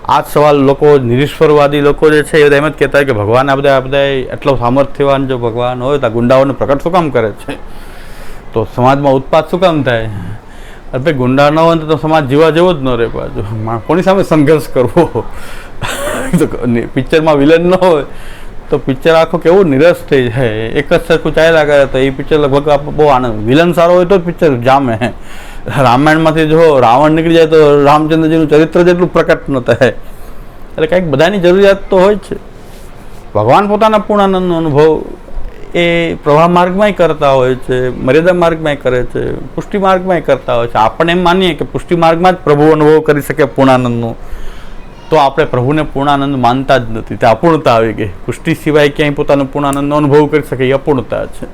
આ જ સવાલ લોકો, નિરીશ્વરવાદી લોકો જે છે એ બધા એમ જ કહેતા હોય કે ભગવાન આ બધા એટલો સામર્થ્યવાન જો ભગવાન હોય તો આ ગુંડાઓને પ્રકટ શું કામ કરે છે? તો સમાજમાં ઉત્પાદ શું કામ થાય? અરે ગુંડા ન હોય તો સમાજ જીવા જેવો જ ન રહે. બાજુ કોની સામે સંઘર્ષ કરવો? પિક્ચરમાં વિલન ન હોય તો પિક્ચર આખો કેવું નિરસ થઈ જાય. એક જ સરખું ચાલ્યા કરે તો એ પિક્ચર લગભગ બહુ આનંદ. વિલન સારો હોય તો જ પિક્ચર જામે. રામાયણમાંથી જો રાવણ નીકળી જાય તો રામચંદ્રજીનું ચરિત્ર જેટલું પ્રકટ ન થાય. એટલે કંઈક બધાની જરૂરિયાત તો હોય છે. ભગવાન પોતાના પૂર્ણાનંદનો અનુભવ એ પ્રવાહ માર્ગમાંય કરતા હોય છે, મર્યાદા માર્ગમાંય કરે છે, પુષ્ટિ માર્ગમાંય કરતા હોય છે. આપણે એમ માનીએ કે પુષ્ટિ માર્ગમાં જ પ્રભુ અનુભવ કરી શકે પૂર્ણાનંદનો, તો આપણે પ્રભુને પૂર્ણાનંદ માનતા જ નથી. તે અપૂર્ણતા આવી ગઈ. પુષ્ટિ સિવાય ક્યાંય પોતાનો પૂર્ણાનંદનો અનુભવ કરી શકે એ અપૂર્ણતા છે.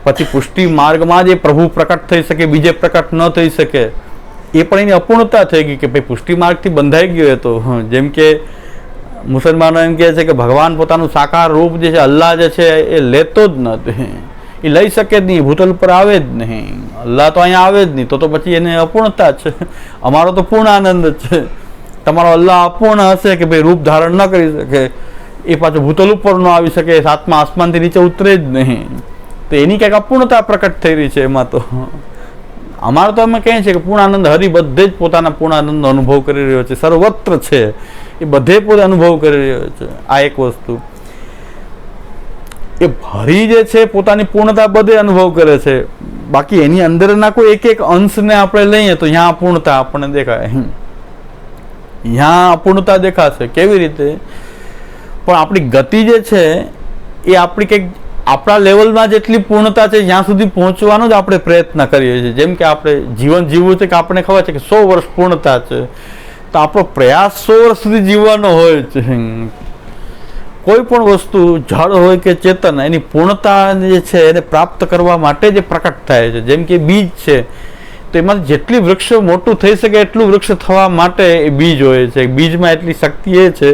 પછી પુષ્ટિ માર્ગમાં જ એ પ્રભુ પ્રકટ થઈ શકે, બીજે પ્રકટ ન થઈ શકે, એ પણ એની અપૂર્ણતા થઈ ગઈ કે ભાઈ પુષ્ટિ માર્ગથી બંધાઈ ગયો હતો. જેમ કે મુસલમાનો એમ કહે છે કે ભગવાન પોતાનું સાકાર રૂપ જે છે, અલ્લાહ જે છે એ લેતો જ નથી, એ લઈ શકે જ નહીં, ભૂતલ પર આવે જ નહીં. અલ્લાહ તો અહીંયા આવે જ નહીં, તો પછી એને અપૂર્ણતા છે. અમારો તો પૂર્ણ આનંદ છે. તમારો અલ્લાહ અપૂર્ણ હશે કે ભાઈ રૂપ ધારણ ન કરી શકે, એ પાછું ભૂતલ ઉપર ન આવી શકે, સાતમા આસમાનથી નીચે ઉતરે જ નહીં, તો એની કંઈક અપૂર્ણતા પ્રકટ થઈ રહી છે એમાં. તો અમારે તો અમે કહીએ છીએ કે પૂર્ણાનંદ હરિ બધે જ પોતાના પૂર્ણાનંદનો અનુભવ કરી રહ્યો છે, સર્વત્ર છે, એ બધે પોતે અનુભવ કરી રહ્યો છે. આ એક વસ્તુ. એ હરિ જે છે પોતાની પૂર્ણતા બધે અનુભવ કરે છે. બાકી એની અંદરના કોઈ એક એક અંશને આપણે લઈએ તો ત્યાં અપૂર્ણતા આપણને દેખાય, ત્યાં અપૂર્ણતા દેખાશે. કેવી રીતે? પણ આપણી ગતિ જે છે એ આપણી કંઈક આપણા લેવલમાં જેટલી પૂર્ણતા છે જ્યાં સુધી પહોંચવાનો જ આપણે પ્રયત્ન કરીએ છીએ. જેમ કે આપણે જીવન જીવવું છે કે આપણને ખબર છે કે 100 વર્ષ પૂર્ણતા છે, તો આપણો પ્રયાસ 100 વર્ષ સુધી જીવવાનો હોય છે. કોઈ પણ વસ્તુ જળ હોય કે ચેતન, એની પૂર્ણતા જે છે એને પ્રાપ્ત કરવા માટે જે પ્રકટ થાય છે. જેમ કે બીજ છે, તો એમાં જેટલી વૃક્ષ મોટું થઈ શકે એટલું વૃક્ષ થવા માટે એ બીજ હોય છે. બીજમાં એટલી શક્તિ એ છે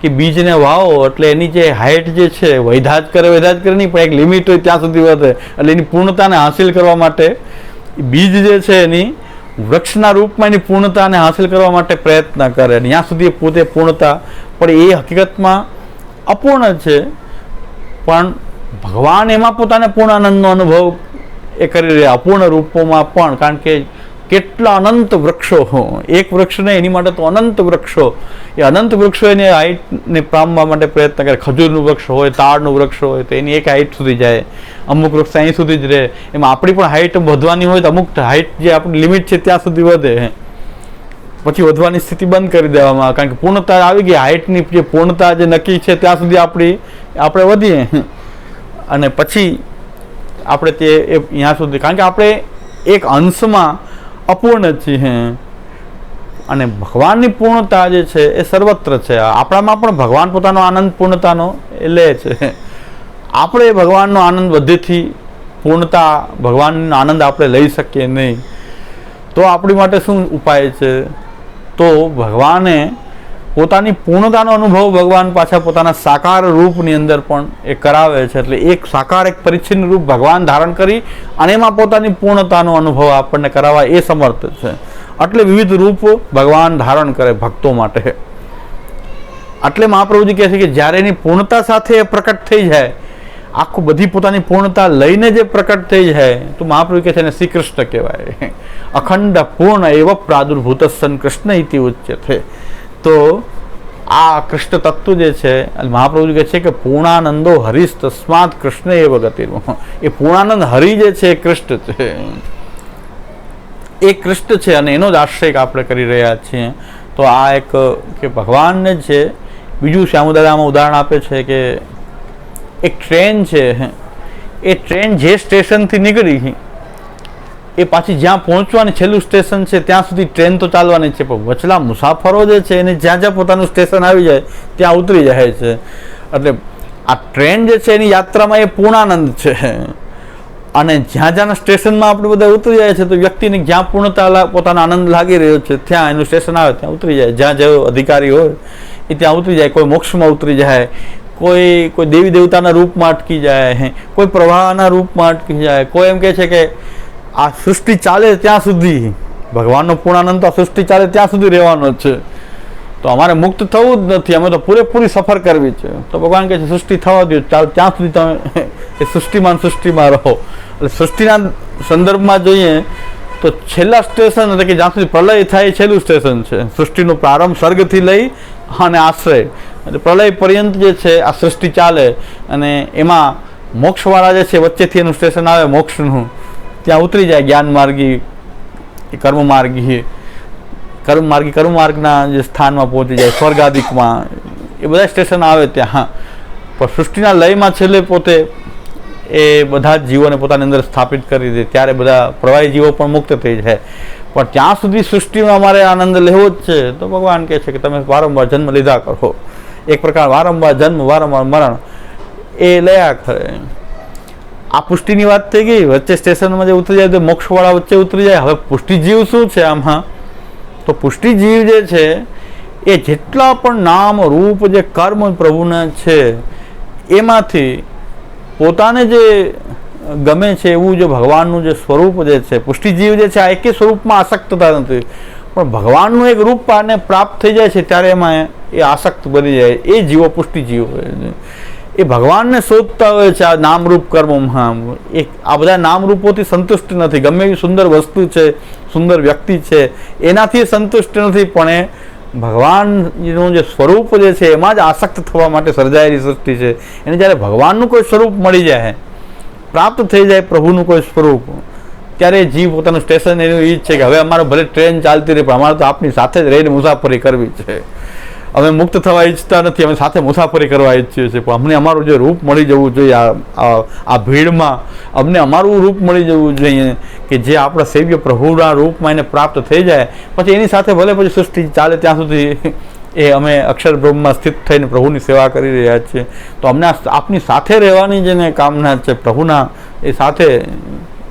કે બીજને વાવો એટલે એની જે હાઇટ જે છે વૈધા જ કરે નહીં, પણ એક લિમિટ હોય ત્યાં સુધી વધે. એટલે એની પૂર્ણતાને હાંસિલ કરવા માટે બીજ જે છે એની વૃક્ષના રૂપમાં એની પૂર્ણતાને હાંસિલ કરવા માટે પ્રયત્ન કરે. ત્યાં સુધી પોતે પૂર્ણતા, પણ એ હકીકતમાં અપૂર્ણ છે. પણ ભગવાન એમાં પોતાને પૂર્ણાનંદનો અનુભવ એ કરી રહ્યા અપૂર્ણ રૂપોમાં પણ. કારણ કે કેટલા અનંત વૃક્ષો, એક વૃક્ષ નહીં, એની માટે તો અનંત વૃક્ષો, એ અનંત વૃક્ષો એની હાઇટને પામવા માટે પ્રયત્ન કરે. ખજૂરનું વૃક્ષ હોય, તાડનું વૃક્ષ હોય તો એની એક હાઇટ સુધી જાય, અમુક વૃક્ષ અહીં સુધી જ રહે. એમાં આપણી પણ હાઇટ વધવાની હોય તો અમુક હાઇટ જે આપણી લિમિટ છે ત્યાં સુધી વધે, પછી વધવાની સ્થિતિ બંધ કરી દેવામાં આવે. કારણ કે પૂર્ણતા આવી ગઈ, હાઇટની જે પૂર્ણતા જે નક્કી છે ત્યાં સુધી આપણે વધીએ, અને પછી આપણે તે ત્યાં સુધી, કારણ કે આપણે એક અંશમાં અપૂર્ણ છીએ અને ભગવાનની પૂર્ણતા જે છે એ સર્વત્ર છે. આપણામાં પણ ભગવાન પોતાનો આનંદ પૂર્ણતાનો એ લે છે. આપણે ભગવાનનો આનંદ બધેથી પૂર્ણતા, ભગવાનનો આનંદ આપણે લઈ શકીએ નહીં. તો આપણી માટે શું ઉપાય છે? તો ભગવાને પોતાની પૂર્ણતાનો અનુભવ ભગવાન પાછા પોતાના સાકાર રૂપની અંદર પણ એ કરાવે છે. એટલે એક સાકાર, એક પરિચ્છિન્ન રૂપ ભગવાન ધારણ કરી અને એમાં પોતાની પૂર્ણતાનો અનુભવ આપણને કરાવવા એ સમર્થ છે. એટલે વિવિધ રૂપ ભગવાન ધારણ કરે ભક્તો માટે. એટલે મહાપ્રભુજી કહે છે કે જ્યારે એની પૂર્ણતા સાથે એ પ્રકટ થઈ જાય, આખું બધી પોતાની પૂર્ણતા લઈને જે પ્રકટ થઈ જાય, તો મહાપ્રભુ કહે છે એને શ્રી કૃષ્ણ કહેવાય. અખંડ પૂર્ણ એવ પ્રાદુર્ભૂત સન કૃષ્ણ ઇતિ ઉચ્યતે. તો આ કૃષ્ણ તત્વ જે છે, મહાપ્રભુજી કહે છે કે પૂર્ણાનંદો હરિસ તસ્માત કૃષ્ણ એવ ગતિર્મો. એ પૂર્ણાનંદ હરિ જે છે એ કૃષ્ણ છે, એ કૃષ્ણ છે અને એનો જ આશ્રય આપણે કરી રહ્યા છીએ. તો આ એક કે ભગવાનને જ છે. બીજું શ્યામુદાદામાં ઉદાહરણ આપે છે કે એક ટ્રેન છે, એ ટ્રેન જે સ્ટેશનથી નીકળી એ પાછી જ્યાં પહોંચવાની છેલ્લું સ્ટેશન છે ત્યાં સુધી ટ્રેન તો ચાલવાની છે, પણ વચલા મુસાફરો જે છે એને જ્યાં જ્યાં પોતાનું સ્ટેશન આવી જાય ત્યાં ઉતરી જાય છે. એટલે આ ટ્રેન જે છે એની યાત્રામાં એ પૂર્ણાનંદ છે, અને જ્યાં જ્યાંના સ્ટેશનમાં આપણે બધા ઉતરી જાય છે તો વ્યક્તિને જ્યાં પૂર્ણતા પોતાનો આનંદ લાગી રહ્યો છે ત્યાં એનું સ્ટેશન આવે ત્યાં ઉતરી જાય. જ્યાં જેવો અધિકારી હોય એ ત્યાં ઉતરી જાય. કોઈ મોક્ષમાં ઉતરી જાય, કોઈ દેવી દેવતાના રૂપમાં અટકી જાય, કોઈ પ્રવાહના રૂપમાં અટકી જાય, કોઈ એમ કહે છે કે આ સૃષ્ટિ ચાલે ત્યાં સુધી ભગવાનનો પૂર્ણાનંદ તો આ સૃષ્ટિ ચાલે ત્યાં સુધી રહેવાનો છે, તો અમારે મુક્ત થવું જ નથી, અમે તો પૂરેપૂરી સફર કરવી છે. તો ભગવાન કહે છે સૃષ્ટિ થવા દો, ત્યાં સુધી તમે એ સૃષ્ટિમાં રહો. એટલે સૃષ્ટિના સંદર્ભમાં જોઈએ તો છેલ્લા સ્ટેશન એટલે કે જ્યાં સુધી પ્રલય થાય એ છેલ્લું સ્ટેશન છે. સૃષ્ટિનો પ્રારંભ સ્વર્ગથી લઈ અને આશ્રય એટલે પ્રલય પર્યંત જે છે આ સૃષ્ટિ ચાલે, અને એમાં મોક્ષવાળા જે છે વચ્ચેથી એનું સ્ટેશન આવે મોક્ષનું, ત્યાં ઉતરી જાય. જ્ઞાન માર્ગી, કર્મ માર્ગના જે સ્થાનમાં પહોંચી જાય, સ્વર્ગાદિકમાં એ બધા સ્ટેશન આવે ત્યાં. પણ સૃષ્ટિના લયમાં છેલ્લે પોતે એ બધા જ જીવોને પોતાની અંદર સ્થાપિત કરી દે, ત્યારે બધા પ્રવાહી જીવો પણ મુક્ત થઈ જાય. પણ ત્યાં સુધી સૃષ્ટિમાં અમારે આનંદ લેવો જ છે. તો ભગવાન કહે છે કે તમે વારંવાર જન્મ લીધા કરો, એક પ્રકાર વારંવાર જન્મ વારંવાર મરણ એ લયા કરે. આ પુષ્ટિની વાત થઈ ગઈ. વચ્ચે સ્ટેશનમાં જે ઉતરી જાય તો મોક્ષવાળા વચ્ચે ઉતરી જાય. હવે પુષ્ટિજીવ શું છે આમાં? તો પુષ્ટિજીવ જે છે એ જેટલા પણ નામ રૂપ જે કર્મ પ્રભુના છે એમાંથી પોતાને જે ગમે છે એવું જે ભગવાનનું જે સ્વરૂપ જે છે, પુષ્ટિજીવ જે છે આ એકે સ્વરૂપમાં આસક્તતા નથી, પણ ભગવાનનું એક રૂપ આને પ્રાપ્ત થઈ જાય છે ત્યારે એમાં એ આસક્ત બની જાય. એ જીવો પુષ્ટિજીવ હોય છે. એ ભગવાનને શોધતા હોય છે આ નામરૂપ કર્મમાં. આ બધા નામરૂપોથી સંતુષ્ટ નથી. ગમે એવી સુંદર વસ્તુ છે, સુંદર વ્યક્તિ છે, એનાથી સંતુષ્ટ નથી, પણ એ ભગવાનનું જે સ્વરૂપ જે છે એમાં જ આસક્ત થવા માટે સર્જાયેલી સૃષ્ટિ છે. એને જ્યારે ભગવાનનું કોઈ સ્વરૂપ મળી જાય, પ્રાપ્ત થઈ જાય પ્રભુનું કોઈ સ્વરૂપ, ત્યારે જીવ પોતાનું સ્ટેશન એનું એ જ છે કે હવે અમારે ભલે ટ્રેન ચાલતી રહે પણ અમારે તો આપની સાથે જ રહીને મુસાફરી કરવી છે. અમે મુક્ત થવા ઈચ્છતા નથી, અમે સાથે મુસાફરી કરવા ઈચ્છીએ છીએ, પણ અમને અમારું જે રૂપ મળી જવું જોઈએ, આ ભીડમાં અમને અમારું રૂપ મળી જવું જોઈએ કે જે આપણા સેવ્ય પ્રભુના રૂપમાં એને પ્રાપ્ત થઈ જાય. પછી એની સાથે ભલે પછી સૃષ્ટિ ચાલે ત્યાં સુધી એ અમે અક્ષર બ્રહ્મમાં સ્થિત થઈને પ્રભુની સેવા કરી રહ્યા છીએ. તો અમને આપની સાથે રહેવાની જેને કામના છે, પ્રભુના એ સાથે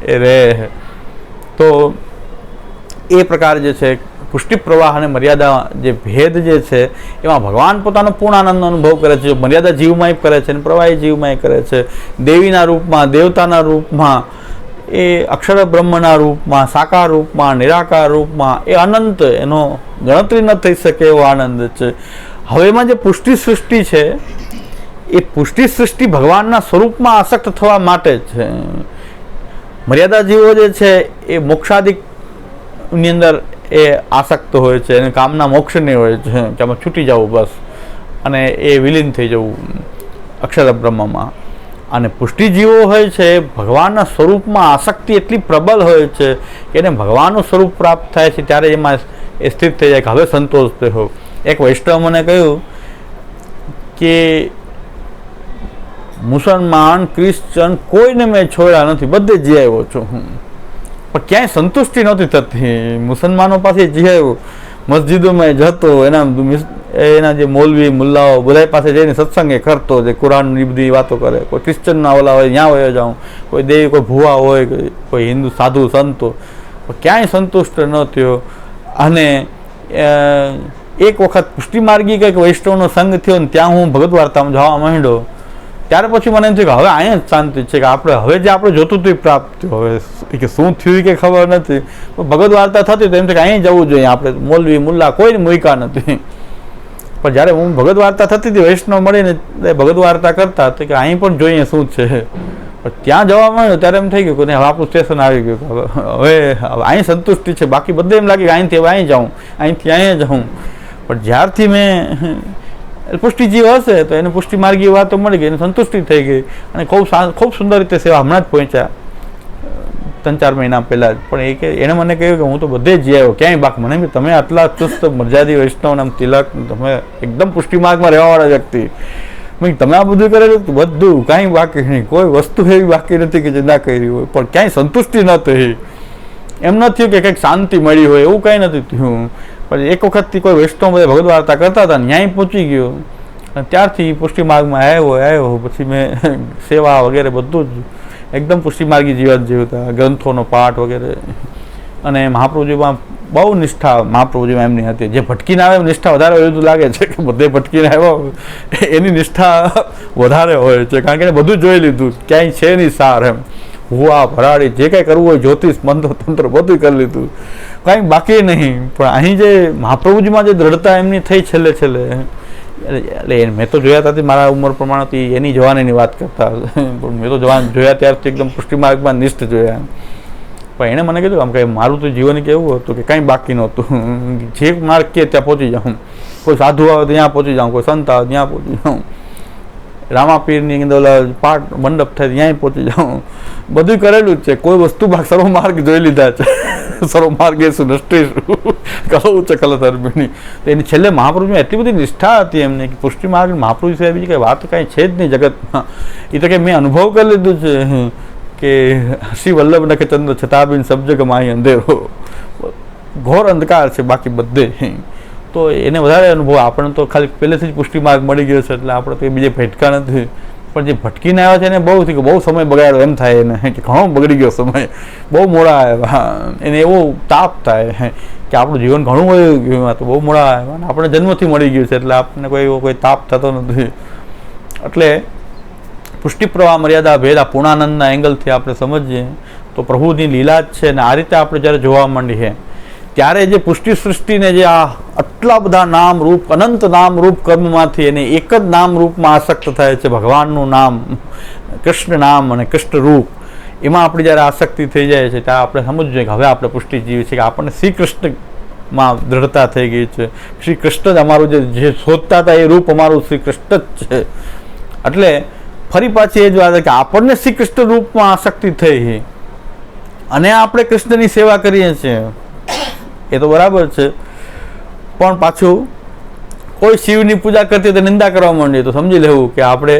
એ રહે. તો એ પ્રકાર જે છે પુષ્ટિ પ્રવાહ અને મર્યાદા જે ભેદ જે છે એમાં ભગવાન પોતાનો પૂર્ણ આનંદનો અનુભવ કરે છે. મર્યાદા જીવમાં કરે છે અને પ્રવાહી જીવમાં કરે છે. દેવીના રૂપમાં, દેવતાના રૂપમાં, એ અક્ષર બ્રહ્મના રૂપમાં, સાકાર રૂપમાં, નિરાકાર રૂપમાં એ અનંત, એનો ગણતરી ન થઈ શકે એવો આનંદ છે. હવે એમાં જે પુષ્ટિ સૃષ્ટિ છે એ પુષ્ટિ સૃષ્ટિ ભગવાનના સ્વરૂપમાં આસક્ત થવા માટે છે. મર્યાદા જીવો જે છે એ મોક્ષાદિકની અંદર એ આસક્ત હોય છે, એને કામના મોક્ષની હોય છે કે આમાં છૂટી જવું બસ, અને એ વિલીન થઈ જવું અક્ષર બ્રહ્મમાં. અને પુષ્ટિજીવો હોય છે ભગવાનના સ્વરૂપમાં આસક્તિ એટલી પ્રબળ હોય છે કે એને ભગવાનનું સ્વરૂપ પ્રાપ્ત થાય છે ત્યારે એમાં એ સ્થિત થઈ જાય કે હવે સંતોષ થયો. એક વૈષ્ણવ મને કહ્યું કે મુસલમાન, ક્રિશ્ચન કોઈને મેં છોડ્યા નથી, બધે જઈ આવ્યો છું, પણ ક્યાંય સંતુષ્ટિ નહોતી થતી. મુસલમાનો પાસે જઈ આવ્યો, મસ્જિદોમાં જતો, એના જે મૌલવી મુલ્લાઓ બધા પાસે જઈને સત્સંગે કરતો, જે કુરાનની બધી વાતો કરે. કોઈ ક્રિશ્ચનના ઓલા હોય ત્યાં વયો જાઉં, કોઈ દેવી, કોઈ ભુવા હોય, કોઈ હિન્દુ સાધુ સંતો, ક્યાંય સંતુષ્ટ ન થયો. અને એક વખત પુષ્ટિ માર્ગી કંઈક વૈષ્ણવનો સંગ થયો ને ત્યાં હું ભગવદ વાર્તામાં જવા માંડ્યો. ત્યારે પછી મને એમ થયું કે હવે અહીંયા જ શાંતિ છે, કે આપણે હવે જે આપણે જોતું હતું એ પ્રાપ્ત થયું. હવે કે શું થયું કે ખબર નથી, ભગવદ વાર્તા થતી તો એમ કે અહીંયા જવું જોઈએ આપણે. મૌલવી મુલ્લા કોઈને મૂક્યા નથી. પણ જ્યારે હું ભગવદ વાર્તા થતી હતી, વૈષ્ણવ મળીને ભગવદ વાર્તા કરતા તો કે અહીં પણ જોઈએ શું છે. પણ ત્યાં જવા માંડ્યો ત્યારે એમ થઈ ગયું કે હવે આપણું સ્ટેશન આવી ગયું, હવે અહીં સંતુષ્ટિ છે. બાકી બધે એમ લાગે કે અહીંથી હવે અહીં જાઉં, અહીંથી અહીંયા જાઉં. પણ જ્યારથી મેં પુષ્ટિજીવ હશે તો એને પુષ્ટિ માર્ગી વાતો મળી ગઈ, એને સંતુષ્ટિ થઈ ગઈ, અને ખૂબ સુંદર રીતે સેવા હમણાં જ પહોંચ્યા. 3-4 મહિના પહેલાં જ. પણ એ કે એણે મને કહ્યું કે હું તો બધે જ આવ્યો, ક્યાંય બાકી. મને બી તમે આટલા ચુસ્ત મર્યાદી વૈષ્ણવ નામ તિલક, તમે એકદમ પુષ્ટિ માર્ગમાં રહેવાવાળા વ્યક્તિ, તમે આ બધું કરેલું, બધું કાંઈ બાકી નહીં, કોઈ વસ્તુ એવી બાકી નથી કે જે ના કરી હોય, પણ ક્યાંય સંતુષ્ટિ ન થઈ. એમ ન થયું કે કંઈક શાંતિ મળી હોય, એવું કાંઈ નથી થયું. પણ એક વખતથી કોઈ વૈષ્ણવ બધા ભગવદ વાર્તા કરતા હતા, ન્યાય પહોંચી ગયો, ત્યારથી પુષ્ટિ માર્ગમાં આવ્યો. પછી મેં સેવા વગેરે બધું જ એકદમ પુષ્ટિ માર્ગી જીવન જીવતા, ગ્રંથોનો પાઠ વગેરે. અને મહાપ્રભુજીમાં બહુ નિષ્ઠા મહાપ્રભુજીમાં એમની હતી. જે ભટકીને આવે નિષ્ઠા વધારે હોય એવું લાગે છે કે બધે ભટકીને આવ્યો એની નિષ્ઠા વધારે હોય છે, કારણ કે એને બધું જોઈ લીધું, ક્યાંય છે નહીં સાર. એમ હુવા ભરાડી જે કાંઈ કરવું હોય, જ્યોતિષ મંત્ર તંત્ર બધું કરી લીધું, કાંઈ બાકી નહીં. પણ અહીં જે મહાપ્રભુજીમાં જે દ્રઢતા એમની થઈ છેલ્લે એટલે મેં તો જોયા હતા મારા ઉંમર પ્રમાણેથી, એની જવાનીની વાત કરતા, પણ મેં તો જોયા ત્યારથી એકદમ પુષ્ટિ માર્ગમાં નિષ્ઠ જોયા. પણ એણે મને કીધું આમ કે મારું તો જીવન કેવું હતું કે કાંઈ બાકી નહોતું, જે માર્ગ કે ત્યાં પહોંચી જાઉં, કોઈ સાધુ આવે ત્યાં પહોંચી જાઉં, કોઈ સંત આવે ત્યાં પહોંચી જાઉં, રામાપીરની અંદર ઓલા પાઠ મંડપ થાય ત્યાંય પહોંચી જાઉં, બધું કરેલું જ છે. કોઈ વસ્તુ સર્વ માર્ગ જોઈ લીધા છે. સર્વ માર્ગે શું નષ્ટે શું કહું છે કલ ધર્મિની. તો એની છેલ્લે મહાપ્રભુની એટલી બધી નિષ્ઠા હતી એમને કે પુષ્ટિ માર્ગ મહાપ્રભુ સિવાય બીજી કંઈ વાત કાંઈ છે જ નહીં જગતમાં. એ તો કે મેં અનુભવ કરી લીધું છે કે શ્રી વલ્લભ નખ ચંદ્ર છતાબીન સબ જગ માહી અંધેરો, ઘોર અંધકાર છે બાકી બધે. તો એને વધારે અનુભવ. આપણે તો ખાલી પહેલેથી જ પુષ્ટિ માર્ગ મળી ગયો છે એટલે આપણે તો બીજે ભટકા નથી. પણ જે ભટકીને આવ્યા છે એને બહુ સમય બગાડ્યો એમ થાય એને કે ઘણો બગડી ગયો સમય, બહુ મોડા આવ્યા, એને એવો તાપ થાય કે આપણું જીવન ઘણું વયું ગયું, તો બહુ મોડા આવ્યા. આપણે જન્મથી મળી ગયું છે એટલે આપણને કોઈ તાપ થતો નથી. એટલે પુષ્ટિ પ્રવાહ મર્યાદા ભેદ આ પૂર્ણાનંદના એંગલથી આપણે સમજીએ તો પ્રભુની લીલા જ છે. અને આ રીતે આપણે જ્યારે જોવા માંડીએ ત્યારે જે પુષ્ટિ સૃષ્ટિને જે આ આટલા બધા નામ રૂપ, અનંત નામ રૂપ કર્મમાંથી એને એક જ નામ રૂપમાં આસક્ત થાય છે, ભગવાનનું નામ, કૃષ્ણ નામ અને કૃષ્ણ રૂપ, એમાં આપણી જ્યારે આસક્તિ થઈ જાય છે ત્યારે આપણે સમજવું જોઈએ કે હવે આપણે પુષ્ટિ જીવી છે, કે આપણને શ્રી કૃષ્ણમાં દ્રઢતા થઈ ગઈ છે. શ્રી કૃષ્ણ જ અમારું જે શોધતા હતા એ રૂપ અમારું શ્રી કૃષ્ણ જ છે. એટલે ફરી પાછી એ જ વાત કે આપણને શ્રી કૃષ્ણ રૂપમાં આસક્તિ થઈ અને આપણે કૃષ્ણની સેવા કરીએ છીએ, એ તો બરાબર છે. પણ પાછું કોઈ શિવની પૂજા કરતી તો નિંદા કરવા માંડીએ તો સમજી લેવું કે આપણે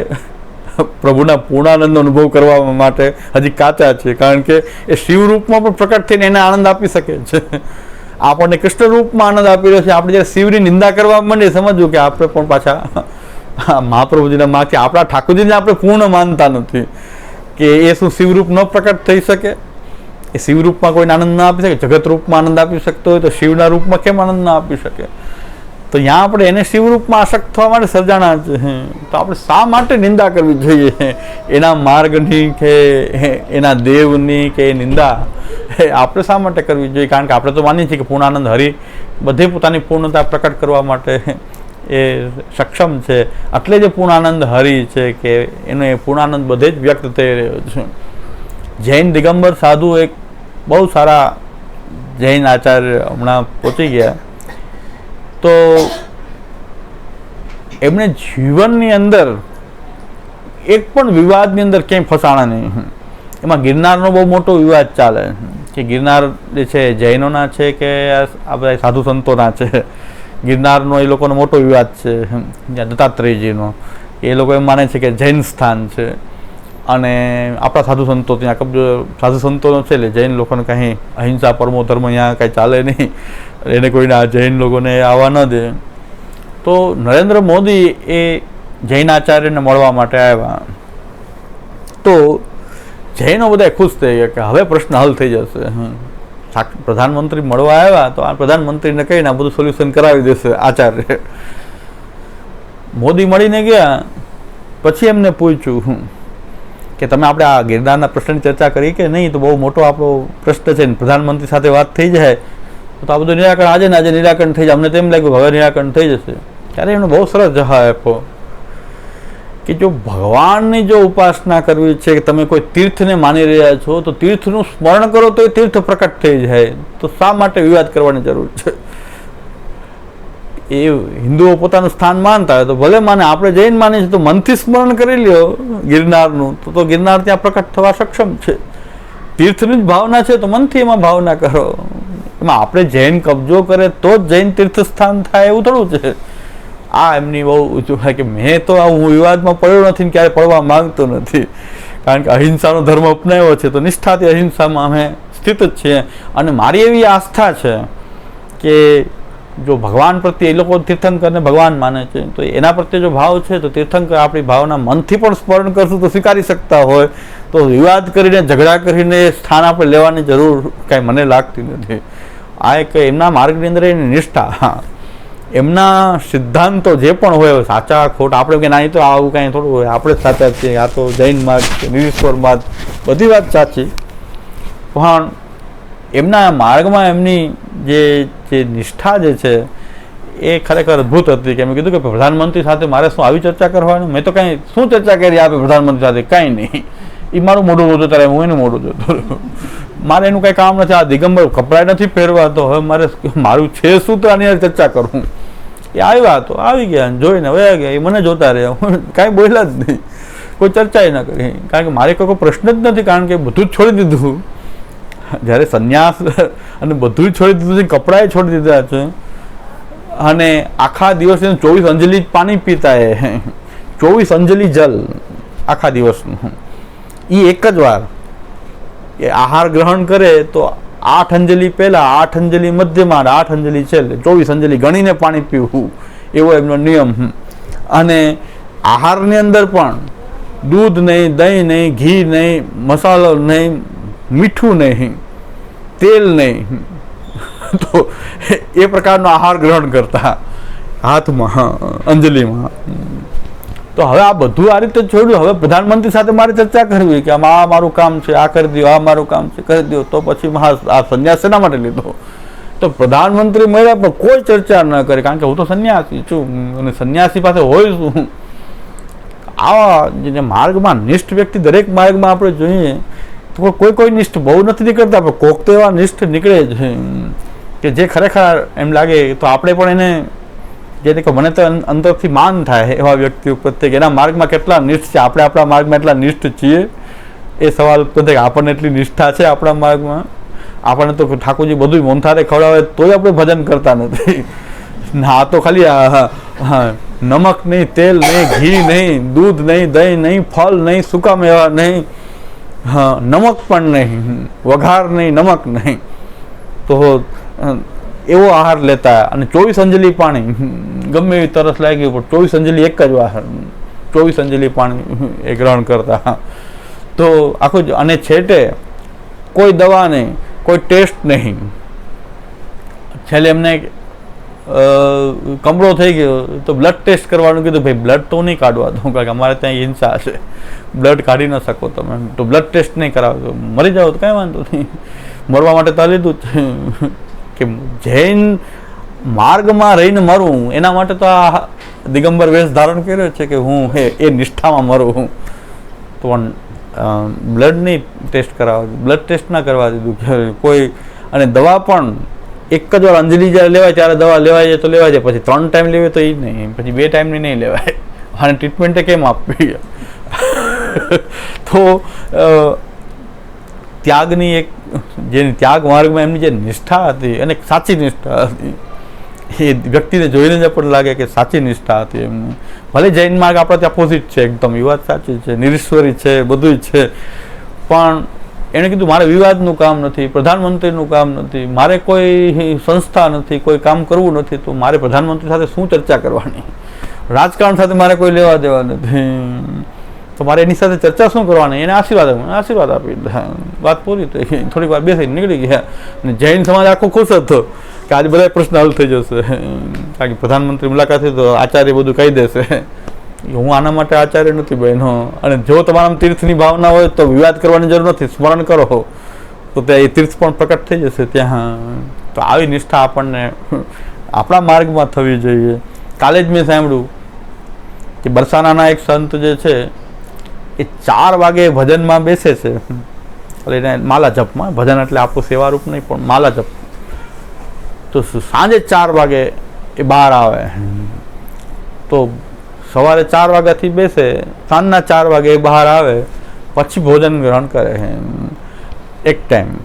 પ્રભુના પૂર્ણાનંદનો અનુભવ કરવા માટે હજી કાચા છે, કારણ કે એ શિવ રૂપમાં પણ પ્રકટ થઈને એને આનંદ આપી શકે છે. આપણને કૃષ્ણ રૂપમાં આનંદ આપી રહ્યો છે. આપણે જ્યારે શિવની નિંદા કરવા માંડીએ સમજવું કે આપણે પણ પાછા મહાપ્રભુજીના માગથી આપણા ઠાકોરજીને આપણે પૂર્ણ માનતા નથી, કે એ શું શિવરૂપ ન પ્રકટ થઈ શકે? એ શિવ રૂપમાં કોઈને આનંદ ના આપી શકે? જગત રૂપમાં આનંદ આપી શકતો હોય તો શિવના રૂપમાં કેમ આનંદ ના આપી શકે? તો ત્યાં આપણે એને શિવ રૂપમાં આસક્ત થવા માટે સર્જાણા છે. તો આપણે શા માટે નિંદા કરવી જોઈએ એના માર્ગની કે એના દેવની કે નિંદા આપણે શા માટે કરવી જોઈએ? કારણ કે આપણે તો માનીએ છીએ કે પૂર્ણાનંદ હરિ બધે પોતાની પૂર્ણતા પ્રકટ કરવા માટે એ સક્ષમ છે. એટલે જે પૂર્ણાનંદ હરિ છે કે એનો એ પૂર્ણાનંદ બધે જ વ્યક્ત થઈ રહ્યો છે. જૈન દિગંબર સાધુ એક બહુ સારા જૈન આચાર્ય હમણાં પહોંચી ગયા, તો એમણે જીવનની અંદર એક પણ વિવાદની અંદર ક્યાંય ફસાણા નહીં. એમાં ગિરનારનો બહુ મોટો વિવાદ ચાલે કે ગિરનાર જે છે જૈનોના છે કે આ બધા સાધુ સંતોના છે. ગિરનારનો એ લોકોનો મોટો વિવાદ છે, દત્તાત્રેયજીનો. એ લોકો એમ માને છે કે જૈન સ્થાન છે અને આપણા સાધુ સંતો ત્યાં કબજો સાધુ સંતોનો છે એટલે જૈન લોકોને કંઈ અહિંસા પરમો ધર્મ અહીંયા કાંઈ ચાલે નહીં, એને કોઈને આ જૈન લોકોને આવવા ન દે. તો નરેન્દ્ર મોદી એ જૈન આચાર્યને મળવા માટે આવ્યા. તો જૈનો બધા ખુશ થઈ ગયા કે હવે પ્રશ્ન હલ થઈ જશે. પ્રધાનમંત્રી મળવા આવ્યા તો આ પ્રધાનમંત્રીને કહીને આ બધું સોલ્યુશન કરાવી દેશે આચાર્ય. મોદી મળીને ગયા પછી એમને પૂછ્યું કે તમે આપણે આ ગિરનારના પ્રશ્નની ચર્ચા કરી કે નહીં? તો બહુ મોટો આપણો પ્રશ્ન છે ને પ્રધાનમંત્રી સાથે વાત થઈ જાય તો આ બધું નિરાકરણ આજે ને આજે નિરાકરણ થઈ જાય. અમને તેમ લાગ્યું હવે નિરાકરણ થઈ જશે. ત્યારે એમણે બહુ સરસ જવાબ આપ્યો કે જો ભગવાનની જો ઉપાસના કરવી છે કે તમે કોઈ તીર્થને માની રહ્યા છો તો તીર્થનું સ્મરણ કરો તો એ તીર્થ પ્રકટ થઈ જાય, તો શા માટે વિવાદ કરવાની જરૂર છે? એ હિન્દુઓ પોતાનું સ્થાન માનતા હોય તો ભલે માને, આપણે જૈન માનીએ છીએ તો મનથી સ્મરણ કરી લ્યો ગિરનારનું, તો ગિરનાર ત્યાં પ્રકટ થવા સક્ષમ છે. તીર્થની જ ભાવના છે તો મનથી એમાં ભાવના કરો. એમાં આપણે જૈન કબજો કરે તો જ જૈન તીર્થસ્થાન થાય એવું થોડું છે. આ એમની બહુ કે મેં તો હું વિવાદમાં પડ્યો નથી ને ક્યારે પડવા માંગતો નથી, કારણ કે અહિંસાનો ધર્મ અપનાવ્યો છે તો નિષ્ઠાથી અહિંસામાં અમે સ્થિત જ છીએ. અને મારી એવી આસ્થા છે કે જો ભગવાન પ્રત્યે એ લોકો તીર્થંકરને ભગવાન માને છે તો એના પ્રત્યે જો ભાવ છે તો તીર્થંકર આપણી ભાવના મનથી પણ સ્મરણ કરશું તો સ્વીકારી શકતા હોય, તો વિવાદ કરીને ઝઘડા કરીને સ્થાન આપણે લેવાની જરૂર કાંઈ મને લાગતી નથી. આ એક એમના માર્ગની અંદર એની નિષ્ઠા, એમના સિદ્ધાંતો જે પણ હોય સાચા ખોટા, આપણે કે ના તો આવું કાંઈ થોડું હોય, આપણે જ સાચા છીએ, આ તો જૈન માર્ગ છે, નિરીશ્વર માર્ગ, બધી વાત સાચી, પણ એમના માર્ગમાં એમની જે નિષ્ઠા જે છે એ ખરેખર અદ્ભુત હતી. કે મેં કીધું કે પ્રધાનમંત્રી સાથે મારે શું આવી ચર્ચા કરવાની, મેં તો કાંઈ શું ચર્ચા કરી આપે પ્રધાનમંત્રી સાથે, કાંઈ નહીં. એ મારું મોઢું જોતું ત્યારે હું એનું મોઢું જોતો, મારે એનું કાંઈ કામ નથી. આ દિગંબર કપડાં નથી પહેરવા તો હવે મારું છે શું તો આની ચર્ચા કરું. એ આવ્યા તો આવી ગયા, જોઈને વયા ગયા, એ મને જોતા રહ્યા, હું કાંઈ બોલ્યા જ નહીં, કોઈ ચર્ચા ન કરી, કારણ કે મારે કોઈ પ્રશ્ન જ નથી, કારણ કે બધું જ છોડી દીધું. જ્યારે સંન્યાસ અને બધું છોડી દીધું છે, કપડાએ છોડી દીધા છે, અને આખા દિવસ 24 અંજલિ પાણી પીતા એ 24 અંજલિ જલ આખા દિવસનું, એ એક જ વાર એ આહાર ગ્રહણ કરે તો 8 અંજલિ પહેલા, 8 અંજલિ મધ્યમાં, 8 અંજલિ છેલ્લે, 24 અંજલિ ગણીને પાણી પીવું, એવો એમનો નિયમ. અને આહારની અંદર પણ દૂધ નહીં, દહીં નહીં, ઘી નહીં, મસાલો નહીં, મીઠું નહીં, તેલ નહીં, તો એ પ્રકારનો આહાર ગ્રહણ કરતા હાથમાં અંજલિમાં. તો હવે આ બધું આ રીતે છોડ્યું. હવે પ્રધાનમંત્રી સાથે મારે ચર્ચા કરવી કે આ મારું કામ છે, આ કરી દો, આ મારું કામ છે, કરી દો, તો પછી આ સંન્યાસ શેના માટે લીધો? તો પ્રધાનમંત્રી મળ્યા પણ કોઈ ચર્ચા ન કરે, કારણ કે હું તો સંન્યાસી છું, અને સંન્યાસી પાસે હોય શું? આવા જે માર્ગમાં નિષ્ઠ વ્યક્તિ, દરેક માર્ગમાં આપણે જોઈએ તો કોઈ નિષ્ઠ બહુ નથી નીકળતા, પણ કોક તો એવા નિષ્ઠ નીકળે છે કે જે ખરેખર એમ લાગે તો આપણે પણ એને, જેને કે મને તો અંદરથી માન થાય એવા વ્યક્તિ પ્રત્યે કે એના માર્ગમાં કેટલા નિષ્ઠ છે, આપણે આપણા માર્ગમાં એટલા નિષ્ઠ છીએ. એ સવાલ પ્રત્યે કે આપણને એટલી નિષ્ઠા છે આપણા માર્ગમાં? આપણને તો ઠાકોરજી બધું મોંથારે ખવડાવે તોય આપણે ભજન કરતા નથી. ના, તો ખાલી નમક નહીં, તેલ નહીં, ઘી નહીં, દૂધ નહીં, દહીં નહીં, ફળ નહીં, સૂકા મેવા નહીં, નમક પણ નહીં, વઘાર નહીં, નમક નહીં, તો એવો આહાર લેતા. અને 24 અંજલિ પાણી, ગમે એવી તરસ લાગી પણ 24 અંજલિ એક જ વાર, 24 અંજલિ પાણી એ ગ્રહણ કરતા. તો આખું, અને છેટે કોઈ દવા નહીં, કોઈ ટેસ્ટ નહીં. છેલ્લે એમને કમળો થઈ ગયો તો બ્લડ ટેસ્ટ કરવાનું કીધું. ભાઈ બ્લડ તો નહીં કાઢવા દઉં, કારણ કે અમારે ત્યાં હિંસા છે, બ્લડ કાઢી ન શકો તમે, તો બ્લડ ટેસ્ટ નહીં કરાવો, મરી જાઓ તો કાંઈ વાંધો નહીં, મરવા માટે તો લીધું જ કે જૈન માર્ગમાં રહીને મરું, એના માટે તો આ દિગંબર વેશ ધારણ કર્યો છે કે હું એ નિષ્ઠામાં મરું. તો પણ બ્લડ નહીં ટેસ્ટ કરાવવા, બ્લડ ટેસ્ટ ના કરવા દીધું કોઈ. અને દવા પણ એક જ વાર અંજલિ જ્યારે લેવાય ત્યારે દવા લેવાય જાય તો લેવાય જાય, પછી 3 ટાઈમ લેવાય તો એ નહીં, પછી 2 ટાઈમની નહીં લેવાય. અને ટ્રીટમેન્ટ કેમ આપવી? તો ત્યાગની એક, જે ત્યાગ માર્ગમાં એમની જે નિષ્ઠા હતી, અને સાચી નિષ્ઠા હતી, એ વ્યક્તિને જોઈને જ પણ લાગે કે સાચી નિષ્ઠા હતી એમની. ભલે જૈન માર્ગ આપણાથી અપોઝિટ છે એકદમ, એ વાત સાચી છે, નિરીશ્વરી છે, બધું જ છે, પણ એણે કીધું મારે વિવાદનું કામ નથી, પ્રધાનમંત્રીનું કામ નથી, મારે કોઈ સંસ્થા નથી, કોઈ કામ કરવું નથી, તો મારે પ્રધાનમંત્રી સાથે શું ચર્ચા કરવાની? રાજકારણ સાથે મારે કોઈ લેવા દેવા નથી, તો મારે એની સાથે ચર્ચા શું કરવાની? એને આશીર્વાદ આપી દીધા, વાત પૂરી થઈ ગઈ. થોડીક વાર બેસી નીકળી ગયા. અને જૈન સમાજ આખો ખુશ હતો કે આજે બધા પ્રશ્ન હલ થઈ જશે, કારણ કે પ્રધાનમંત્રી મુલાકાત થઈ તો આચાર્ય બધું કહી દેશે. હું આના માટે આચાર્ય નથી બહેનો, અને જો તમારા તીર્થની ભાવના હોય તો વિવાદ કરવાની જરૂર નથી, સ્મરણ કરો તો ત્યાં એ તીર્થ પણ પ્રકટ થઈ જશે ત્યાં. તો આવી નિષ્ઠા આપણને આપણા માર્ગમાં થવી જોઈએ. કાલે જ મેં સાંભળ્યું કે બરસાનાના એક સંત જે છે એ 4 વાગે ભજનમાં બેસે છે, એટલે એને માલા જપમાં, ભજન એટલે આપણું સેવારૂપ નહીં પણ માલા જપ. તો સાંજે 4 વાગે એ બહાર આવે, તો સવારે 4 વાગ્યાથી બેસે, સાંજના 4 વાગે એ બહાર આવે, પછી ભોજન ગ્રહણ કરે. એક ટાઈમ,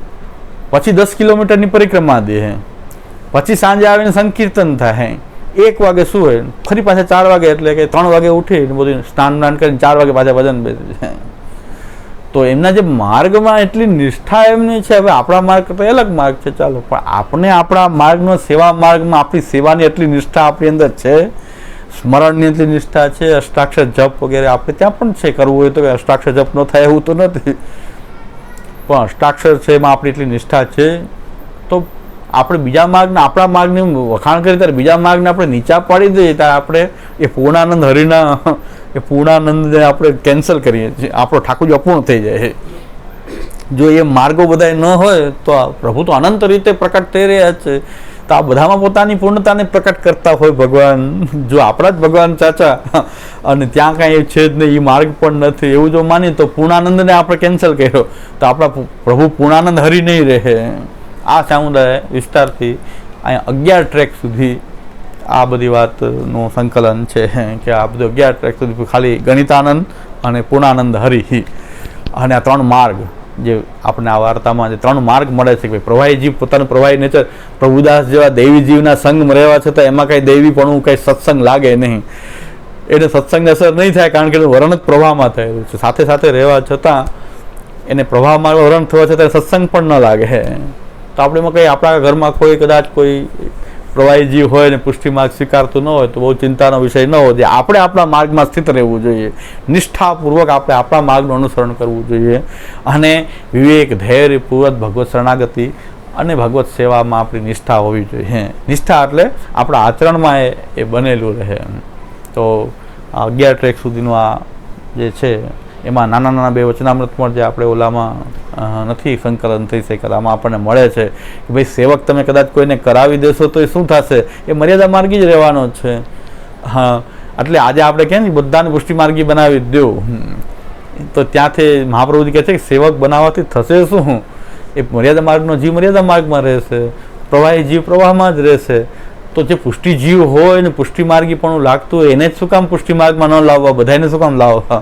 પછી 10 કિલોમીટરની પરિક્રમા દે, પછી સાંજે આવીને સંકીર્તન થાય, 1 વાગે સુવે, ફરી પાછા 4 વાગે એટલે કે 3 વાગે ઉઠીને બધું સ્નાન કરીને 4 વાગે પાછા ભજન બેસે છે. તો એમના જે માર્ગમાં એટલી નિષ્ઠા એમની છે. હવે આપણા માર્ગ તો અલગ માર્ગ છે, ચાલો, પણ આપણે આપણા માર્ગનો સેવા માર્ગમાં આપણી સેવાની એટલી નિષ્ઠા આપણી અંદર છે, સ્મરણની એટલી નિષ્ઠા છે, અષ્ટાક્ષર જપ વગેરે આપણે ત્યાં પણ છે. કરવું હોય તો અષ્ટાક્ષર જપ ન થાય એવું તો નથી, પણ અષ્ટાક્ષર છે એમાં આપણી એટલી નિષ્ઠા છે. તો આપણે બીજા માર્ગના આપણા માર્ગની વખાણ કરીએ ત્યારે બીજા માર્ગને આપણે નીચા પાડી દઈએ ત્યારે આપણે એ પૂર્ણાનંદ હરિના એ પૂર્ણાનંદને આપણે કેન્સલ કરીએ છીએ, આપણો ઠાકોરજી અપૂર્ણ થઈ જાય. જો એ માર્ગો બધા ન હોય તો પ્રભુ તો અનંત રીતે પ્રકટ થઈ રહ્યા છે. તો આ બધામાં પોતાની પૂર્ણતાને પ્રકટ કરતા હોય ભગવાન. જો આપણા જ ભગવાન ચાચા અને ત્યાં કાંઈ છે જ નહીં, એ માર્ગ પણ નથી એવું જો માનીએ તો પૂર્ણાનંદને આપણે કેન્સલ કર્યો તો આપણા પ્રભુ પૂર્ણાનંદ હરી નહીં રહે. આ સમુદાય વિસ્તારથી અહીંયા 11 ટ્રેક સુધી આ બધી વાતનું સંકલન છે કે આ બધું 11 ટ્રેક સુધી ખાલી ગણિતાનંદ અને પૂર્ણાનંદ હરિ અને આ 3 માર્ગ જે આપણે આ વાર્તામાં જે 3 માર્ગ મળે છે કે ભાઈ પ્રવાહી જીવ પોતાનું પ્રવાહી નેચર, પ્રભુદાસ જેવા દેવી જીવના સંગમાં રહેવા છતાં એમાં કાંઈ દેવીપણું કાંઈ સત્સંગ લાગે નહીં, એને સત્સંગની અસર નહીં થાય કારણ કે એનું વર્ણ જ પ્રવાહમાં થયેલું છે. સાથે સાથે રહેવા છતાં એને પ્રવાહમાં વર્ણ થવા છતાં સત્સંગ પણ ન લાગે. તો આપણે એમાં કંઈ આપણા ઘરમાં કોઈ કદાચ કોઈ પ્રવાહી જીવ હોય ને પુષ્ટિ માર્ગ સ્વીકારતું ન હોય તો બહુ ચિંતાનો વિષય ન હોય. આપણે આપણા માર્ગમાં સ્થિત રહેવું જોઈએ, નિષ્ઠાપૂર્વક આપણે આપણા માર્ગનું અનુસરણ કરવું જોઈએ અને વિવેક ધૈર્યપૂર્વક ભગવત શરણાગતિ અને ભગવત સેવામાં આપણી નિષ્ઠા હોવી જોઈએ. નિષ્ઠા એટલે આપણા આચરણમાં એ બનેલું રહે. તો 11 ટ્રેક સુધીનું આ જે છે એમાં નાના નાના 2 વચનામૃત પણ જે આપણે ઓલામાં નથી સંકલન થઈ શક્યા, આમાં આપણને મળે છે કે ભાઈ સેવક તમે કદાચ કોઈને કરાવી દેશો તો એ શું થશે, એ મર્યાદા માર્ગી જ રહેવાનો છે. હા, એટલે આજે આપણે કહે ને બધાને પુષ્ટિ માર્ગી બનાવી દો, તો ત્યાંથી મહાપ્રભુજી કહે છે કે સેવક બનાવવાથી થશે શું? એ મર્યાદા માર્ગનો જીવ મર્યાદા માર્ગમાં રહેશે, પ્રવાહી જીવ પ્રવાહમાં જ રહેશે. તો જે પુષ્ટિ જીવ હોય ને પુષ્ટિ માર્ગી પણ લાગતું હોય એને જ શું કામ પુષ્ટિ માર્ગમાં ન લાવવા, બધાને શું કામ લાવવા?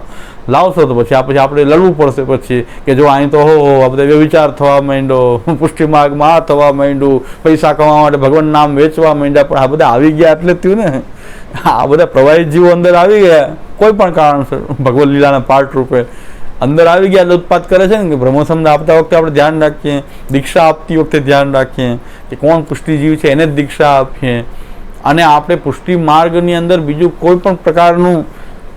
લાવશો તો પછી આપણે લડવું પડશે પછી કે જો અહીં તો આ બધા વિચાર થવા માંડ્યો, પુષ્ટિ માર્ગમાં આ થવા માંડ્યું, પૈસા કમાવા માટે ભગવાન નામ વેચવા માંડ્યા. પણ આ બધા આવી ગયા એટલે થયું ને, આ બધા પ્રવાહી જીવો અંદર આવી ગયા કોઈ પણ કારણસર ભગવદ લીલાના પાર્ટ રૂપે અંદર આવી ગયા એટલે ઉત્પાદ કરે છે ને. કે બ્રહ્મસંદ આપતા વખતે આપણે ધ્યાન રાખીએ, દીક્ષા આપતી વખતે ધ્યાન રાખીએ કે કોણ પુષ્ટિજીવ છે એને જ દીક્ષા આપીએ અને આપણે પુષ્ટિ માર્ગની અંદર બીજું કોઈ પણ પ્રકારનું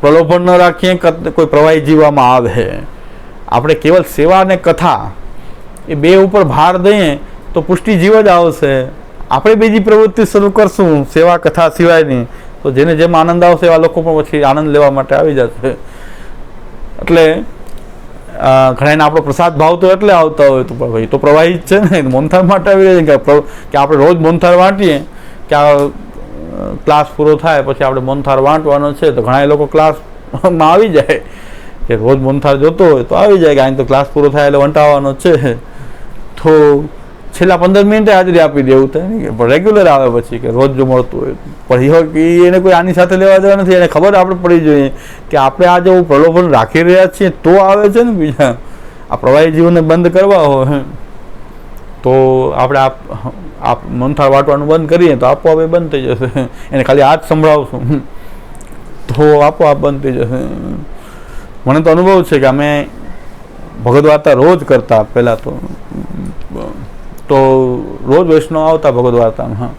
પ્રલોભન ન રાખીએ કોઈ પ્રવાહી જીવવામાં આવે. આપણે કેવલ સેવા અને કથા એ 2 ઉપર ભાર દઈએ તો પુષ્ટિ જીવ જ આવશે. આપણે બીજી પ્રવૃત્તિ શરૂ કરશું સેવા કથા સિવાયની તો જેને જેમ આનંદ આવશે એવા લોકો પણ પછી આનંદ લેવા માટે આવી જશે. એટલે ઘણાને આપણો પ્રસાદ ભાવ તો એટલે આવતા હોય તો ભાઈ તો પ્રવાહી જ છે ને, મોનથાર માટે આવી જાય કે આપણે રોજ મોનથાર વાંટીએ કે આ ક્લાસ પૂરો થાય પછી આપણે મોનથાર વાંટવાનો છે તો ઘણા લોકો ક્લાસમાં આવી જાય કે રોજ મોનથાર જોતો હોય તો આવી જાય કે અહીં તો ક્લાસ પૂરો થાય એટલે વંટાવાનો છે તો છેલ્લા 15 મિનિટે હાજરી આપી દેવું થાય ને કે રેગ્યુલર આવે પછી કે રોજ જો મળતું હોય પણ એને કોઈ આની સાથે લેવા દેવા નથી. એને ખબર આપણે પડી જોઈએ કે આપણે આ જેવું પ્રલોભન રાખી રહ્યા છીએ તો આવે છે ને બીજા આ પ્રવાહી જીવનને બંધ કરવા હોય તો આપણે આપ મોનથાર વાટવાનું બંધ કરીએ તો આપોઆપ એ બંધ થઈ જશે. એને ખાલી હાથ સંભળાવશું તો આપોઆપ બંધ થઈ જશે. મને તો અનુભવ છે કે અમે ભગવદ વાર્તા રોજ કરતા પહેલાં તો રોજ વૈષ્ણવ આવતા ભગવદ વાર્તામાં.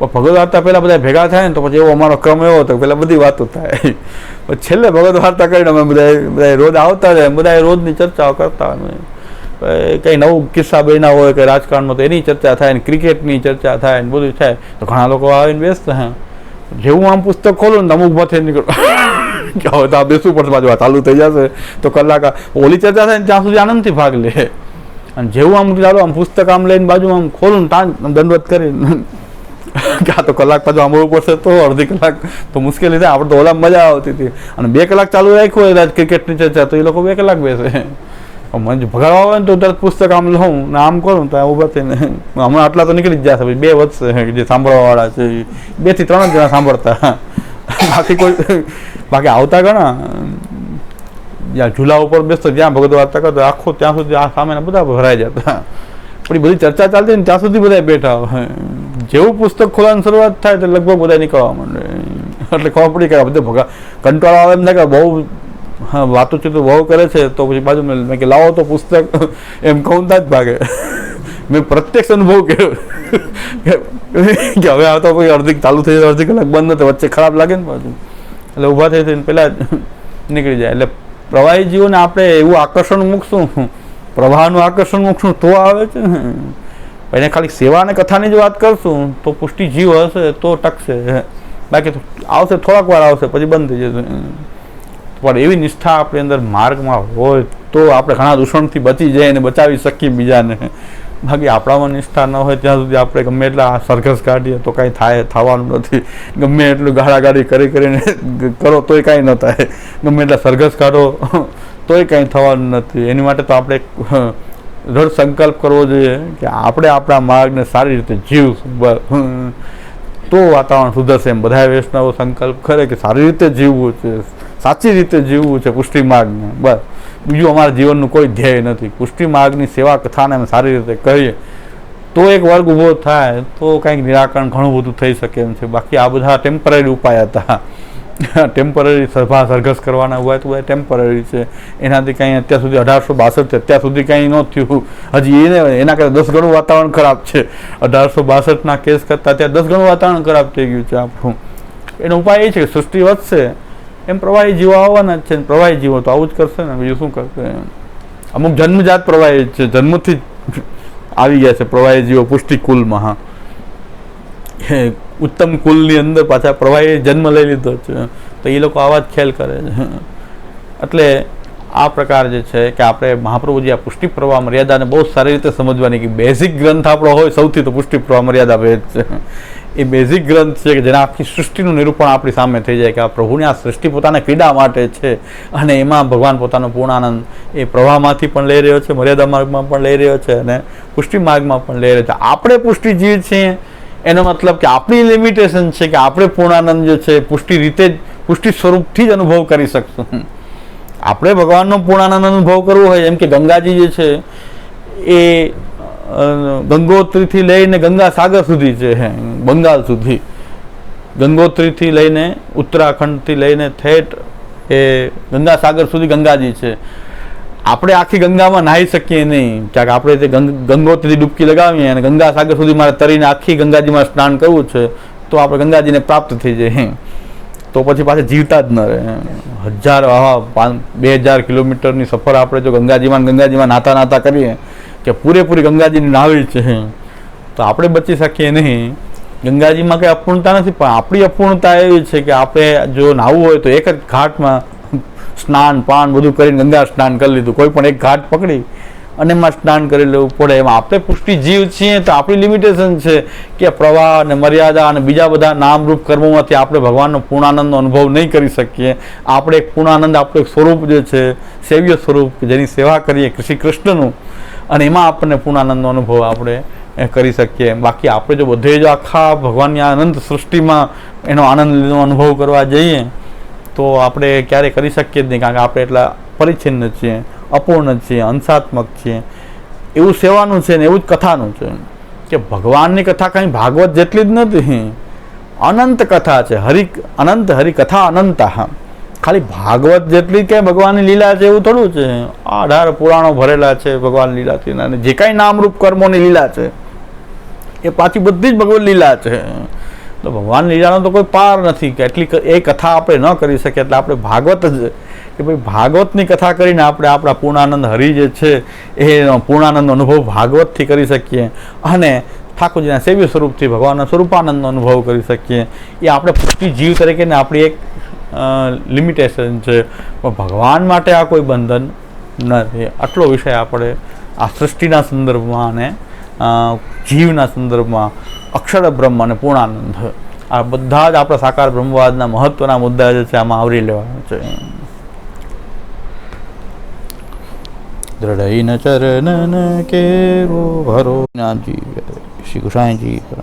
ભગવદ વાર્તા પહેલાં બધા ભેગા થાય ને તો પછી એવો અમારો ક્રમ એવો હતો પહેલાં બધી વાતો થાય પછી છેલ્લે ભગવદ વાર્તા કરીને અમે બધા રોજ આવતા જાય, બધા રોજની ચર્ચાઓ કરતા. કંઈ નવું કિસ્સા બન્યા હોય કે રાજકારણમાં તો એની ચર્ચા થાય ને ક્રિકેટની ચર્ચા થાય ને બધું થાય તો ઘણા લોકો આવીને બેસતા. હા, જેવું આમ પુસ્તક ખોલું ને અમુક માંથી નીકળું કે હવે તો આ બેસવું પડશે, બાજુ ચાલુ થઈ જશે તો કલાક ઓલી ચર્ચા થાય ને ત્યાં સુધી આનંદથી ભાગ લે. અને જેવું આમ ચાલો આમ પુસ્તક આમ લઈને બાજુ આમ ખોલું ને દંડવત કરીને કે આ તો કલાક પાછું સાંભળવું પડશે તો અડધી કલાક તો મુશ્કેલી થાય. આપણે તો ઓલા મજા આવતી હતી અને 2 કલાક ચાલુ રાખ્યું હોય ક્રિકેટની ચર્ચા તો એ લોકો 2 કલાક બેસે. મને ભગાડવા હોય ને તો તરત પુસ્તક આમ લઉં ને આમ કરું તો ઊભા થઈને હમણાં આટલા તો નીકળી જ જશે, 2 વધશે જે સાંભળવાવાળા છે 2 થી 3 જણા સાંભળતા બાકી આવતા ઘણા જ્યાં ઝૂલા ઉપર બેસતો ત્યાં ભગવદ વાર્તા કરતો આખો ત્યાં સુધી આ સામેના બધા ભરાઈ જતા. પણ એ બધી ચર્ચા ચાલતી ને ત્યાં સુધી બધા બેઠા હોય. જેવું પુસ્તક ખોલવાની શરૂઆત થાય તો લગભગ બધા નીકળવા માંડે. એટલે ખબર પડી કે બધે કંટાળો આવે એમ થાય કે બહુ વાતો છે તો બહુ કરે છે, તો પછી બાજુ મેં કે લાવો તો પુસ્તક એમ કહું જ ભાગે. મેં પ્રત્યક્ષ અનુભવ કર્યો કે હવે આવતો કોઈ અડધી ચાલુ થઈ જાય, અડધી કલાક બંધ નથી, વચ્ચે ખરાબ લાગે ને પાછું, એટલે ઊભા થઈ થઈને પહેલાં નીકળી જાય. એટલે પ્રવાહી જીવોને આપણે એવું આકર્ષણ મૂકશું, પ્રવાહનું આકર્ષણ મૂકશું તો આવે છે ને. એને ખાલી સેવા અને કથાની જ વાત કરશું તો પુષ્ટિ જીવ હશે તો ટકશે, બાકી આવશે થોડાક વાર આવશે પછી બંધ થઈ જશે. પણ એવી નિષ્ઠા આપણી અંદર માર્ગમાં હોય તો આપણે ઘણા દૂષણથી બચી જાય અને બચાવી શકીએ બીજાને. બાકી આપણામાં નિષ્ઠા ન હોય ત્યાં સુધી આપણે ગમે એટલા સરઘસ કાઢીએ તો કાંઈ થવાનું નથી. ગમે એટલું ગાળાગાળી કરીને કરો તોય કાંઈ ન થાય, ગમે એટલા સરઘસ કાઢો તોય કાંઈ થવાનું નથી. એની માટે તો આપણે દૃઢ સંકલ્પ કરવો જોઈએ કે આપણે આપણા માર્ગને સારી રીતે જીવશું, તો વાતાવરણ સુધરશે. એમ બધા વૈષ્ણવો સંકલ્પ કરે કે સારી રીતે જીવવું છે, સાચી રીતે જીવવું છે પુષ્ટિ માર્ગને, બસ બીજું અમારા જીવનનું કોઈ ધ્યેય નથી. પુષ્ટિ માર્ગની સેવા કથાને અમે સારી રીતે કરીએ તો એક વર્ગ ઊભો થાય તો કંઈક નિરાકરણ ઘણું બધું થઈ શકે એમ છે. બાકી આ બધા ટેમ્પરરી ઉપાય હતા, ટેમ્પરરી સભા સરઘસ કરવાના ઉપાય તો બધા ટેમ્પરરી છે. એનાથી કંઈ અત્યાર સુધી 1862 અત્યાર સુધી કંઈ ન થયું. હજી એના કરતાં 10 ગણું વાતાવરણ ખરાબ છે. 1862ના કેસ કરતાં અત્યારે 10 ગણું વાતાવરણ ખરાબ થઈ ગયું છે આપણું. એનો ઉપાય એ છે કે સૃષ્ટિ વધશે એમ પ્રવાહી જીવો આવવાના જ છે. પ્રવાહી જીવો તો આવું જ કરશે ને, બીજું શું કરશે. અમુક જન્મજાત પ્રવાહી છે, જન્મથી આવી ગયા છે પ્રવાહી જીવો પુષ્ટિ કુલમાં. હા, ઉત્તમ કુલની અંદર પાછા પ્રવાહી જન્મ લઈ લીધો છે, તો એ લોકો આવા જ ખેલ કરે છે. એટલે આ પ્રકાર જે છે કે આપણે મહાપ્રભુજી આ પુષ્ટિ પ્રવાહ મર્યાદાને બહુ સારી રીતે સમજવાની, કે બેઝિક ગ્રંથ આપણો હોય સૌથી તો પુષ્ટિ પ્રવાહ મર્યાદા ભેદ છે. એ બેઝિક ગ્રંથ છે કે જેના આખી સૃષ્ટિનું નિરૂપણ આપણી સામે થઈ જાય કે આ પ્રભુની આ સૃષ્ટિ પોતાના પીડા માટે છે, અને એમાં ભગવાન પોતાનો પૂર્ણાનંદ એ પ્રવાહમાંથી પણ લઈ રહ્યો છે, મર્યાદા માર્ગમાં પણ લઈ રહ્યો છે, અને પુષ્ટિ માર્ગમાં પણ લઈ રહ્યો છે. આપણે પુષ્ટિ જીવ છીએ એનો મતલબ કે આપણી લિમિટેશન છે કે આપણે પૂર્ણાનંદ જે છે પુષ્ટિ રીતે જ પુષ્ટિ સ્વરૂપથી જ અનુભવ કરી શકશું. આપણે ભગવાનનો પૂર્ણાનંદ અનુભવ કરવો હોય, એમ કે ગંગાજી જે છે એ ગંગોત્રીથી લઈને ગંગા સાગર સુધી છે, બંગાળ સુધી, ગંગોત્રીથી લઈને ઉત્તરાખંડથી લઈને ઠેઠ એ ગંગા સાગર સુધી ગંગાજી છે. આપણે આખી ગંગામાં નાહી શકીએ નહીં, કારણ કે આપણે તે ગંગોત્રીથી ડૂબકી લગાવીએ અને ગંગા સાગર સુધી મારે તરીને આખી ગંગાજીમાં સ્નાન કરવું છે તો આપણે ગંગાજીને પ્રાપ્ત થઈ જાય, તો પછી પાછા જીવતા જ ન રહે. 2000 કિલોમીટરની સફર આપણે જો ગંગાજીમાં નાતા કરીએ કે પૂરેપૂરી ગંગાજીની નાવી છે તો આપણે બચી શકીએ નહીં. ગંગાજીમાં કંઈ અપૂર્ણતા નથી, પણ આપણી અપૂર્ણતા એવી છે કે આપણે જો નાહવું હોય તો એક જ ઘાટમાં સ્નાન પાન બધું કરીને ગંગા સ્નાન કરી લીધું, કોઈ પણ એક ઘાટ પકડી અને એમાં સ્નાન કરી લેવું પડે. એમાં આપણે પુષ્ટિ જીવ છીએ તો આપણી લિમિટેશન છે કે પ્રવાહ અને મર્યાદા અને બીજા બધા નામરૂપ કર્મોમાંથી આપણે ભગવાનનો પૂર્ણાનંદનો અનુભવ નહીં કરી શકીએ. આપણે એક પૂર્ણાનંદ, આપણું એક સ્વરૂપ જે છે સેવ્ય સ્વરૂપ કે જેની સેવા કરીએ શ્રી કૃષ્ણનું, અને એમાં આપણને પૂર્ણાનંદનો અનુભવ આપણે કરી શકીએ. બાકી આપણે જો બધે જ આખા ભગવાનની અનંત સૃષ્ટિમાં એનો આનંદનો અનુભવ કરવા જઈએ તો આપણે ક્યારેય કરી શકીએ જ નહીં, કારણ કે આપણે એટલા પરિચ્છિન્ન છીએ, અપૂર્ણ છીએ, અંશાત્મક છીએ. એવું સેવાનું છે ને એવું જ કથાનું છે કે ભગવાનની કથા કંઈ ભાગવત જેટલી જ નથી, અનંત કથા છે. અનંત હરિકથા અનંતા. ખાલી ભાગવત જેટલી કે ભગવાનની લીલા છે એવું થોડું છે. 18 પુરાણો ભરેલા છે ભગવાન લીલાથી, અને જે કાંઈ નામરૂપ કર્મોની લીલા છે એ પાછી બધી જ ભગવત લીલા છે. તો ભગવાન લીલાનો તો કોઈ પાર નથી કે એટલી એ કથા આપણે ન કરી શકીએ. એટલે આપણે ભાગવત જ કે ભાઈ ભાગવતની કથા કરીને આપણે આપણા પૂર્ણાનંદ હરિ જે છે એ પૂર્ણાનંદનો અનુભવ ભાગવતથી કરી શકીએ, અને ઠાકોરજીના સેવ્ય સ્વરૂપથી ભગવાનના સ્વરૂપાનંદનો અનુભવ કરી શકીએ. એ આપણે પુષ્ટિ જીવ તરીકેને આપણી એક લિમિટેશન છે, પણ ભગવાન માટે આ કોઈ બંધન નથી. આટલો વિષય આપણે આ સૃષ્ટિના સંદર્ભમાં અને જીવના સંદર્ભમાં અક્ષર બ્રહ્મ અને પૂર્ણાનંદ આ બધા જ આપણા સાકાર બ્રહ્મવાદના મહત્વના મુદ્દા જે છે આમાં આવરી લેવાના છે. દ્રઢૈન ચરણન કેરો ભરો જીવ શ્રી ગુસાઈજી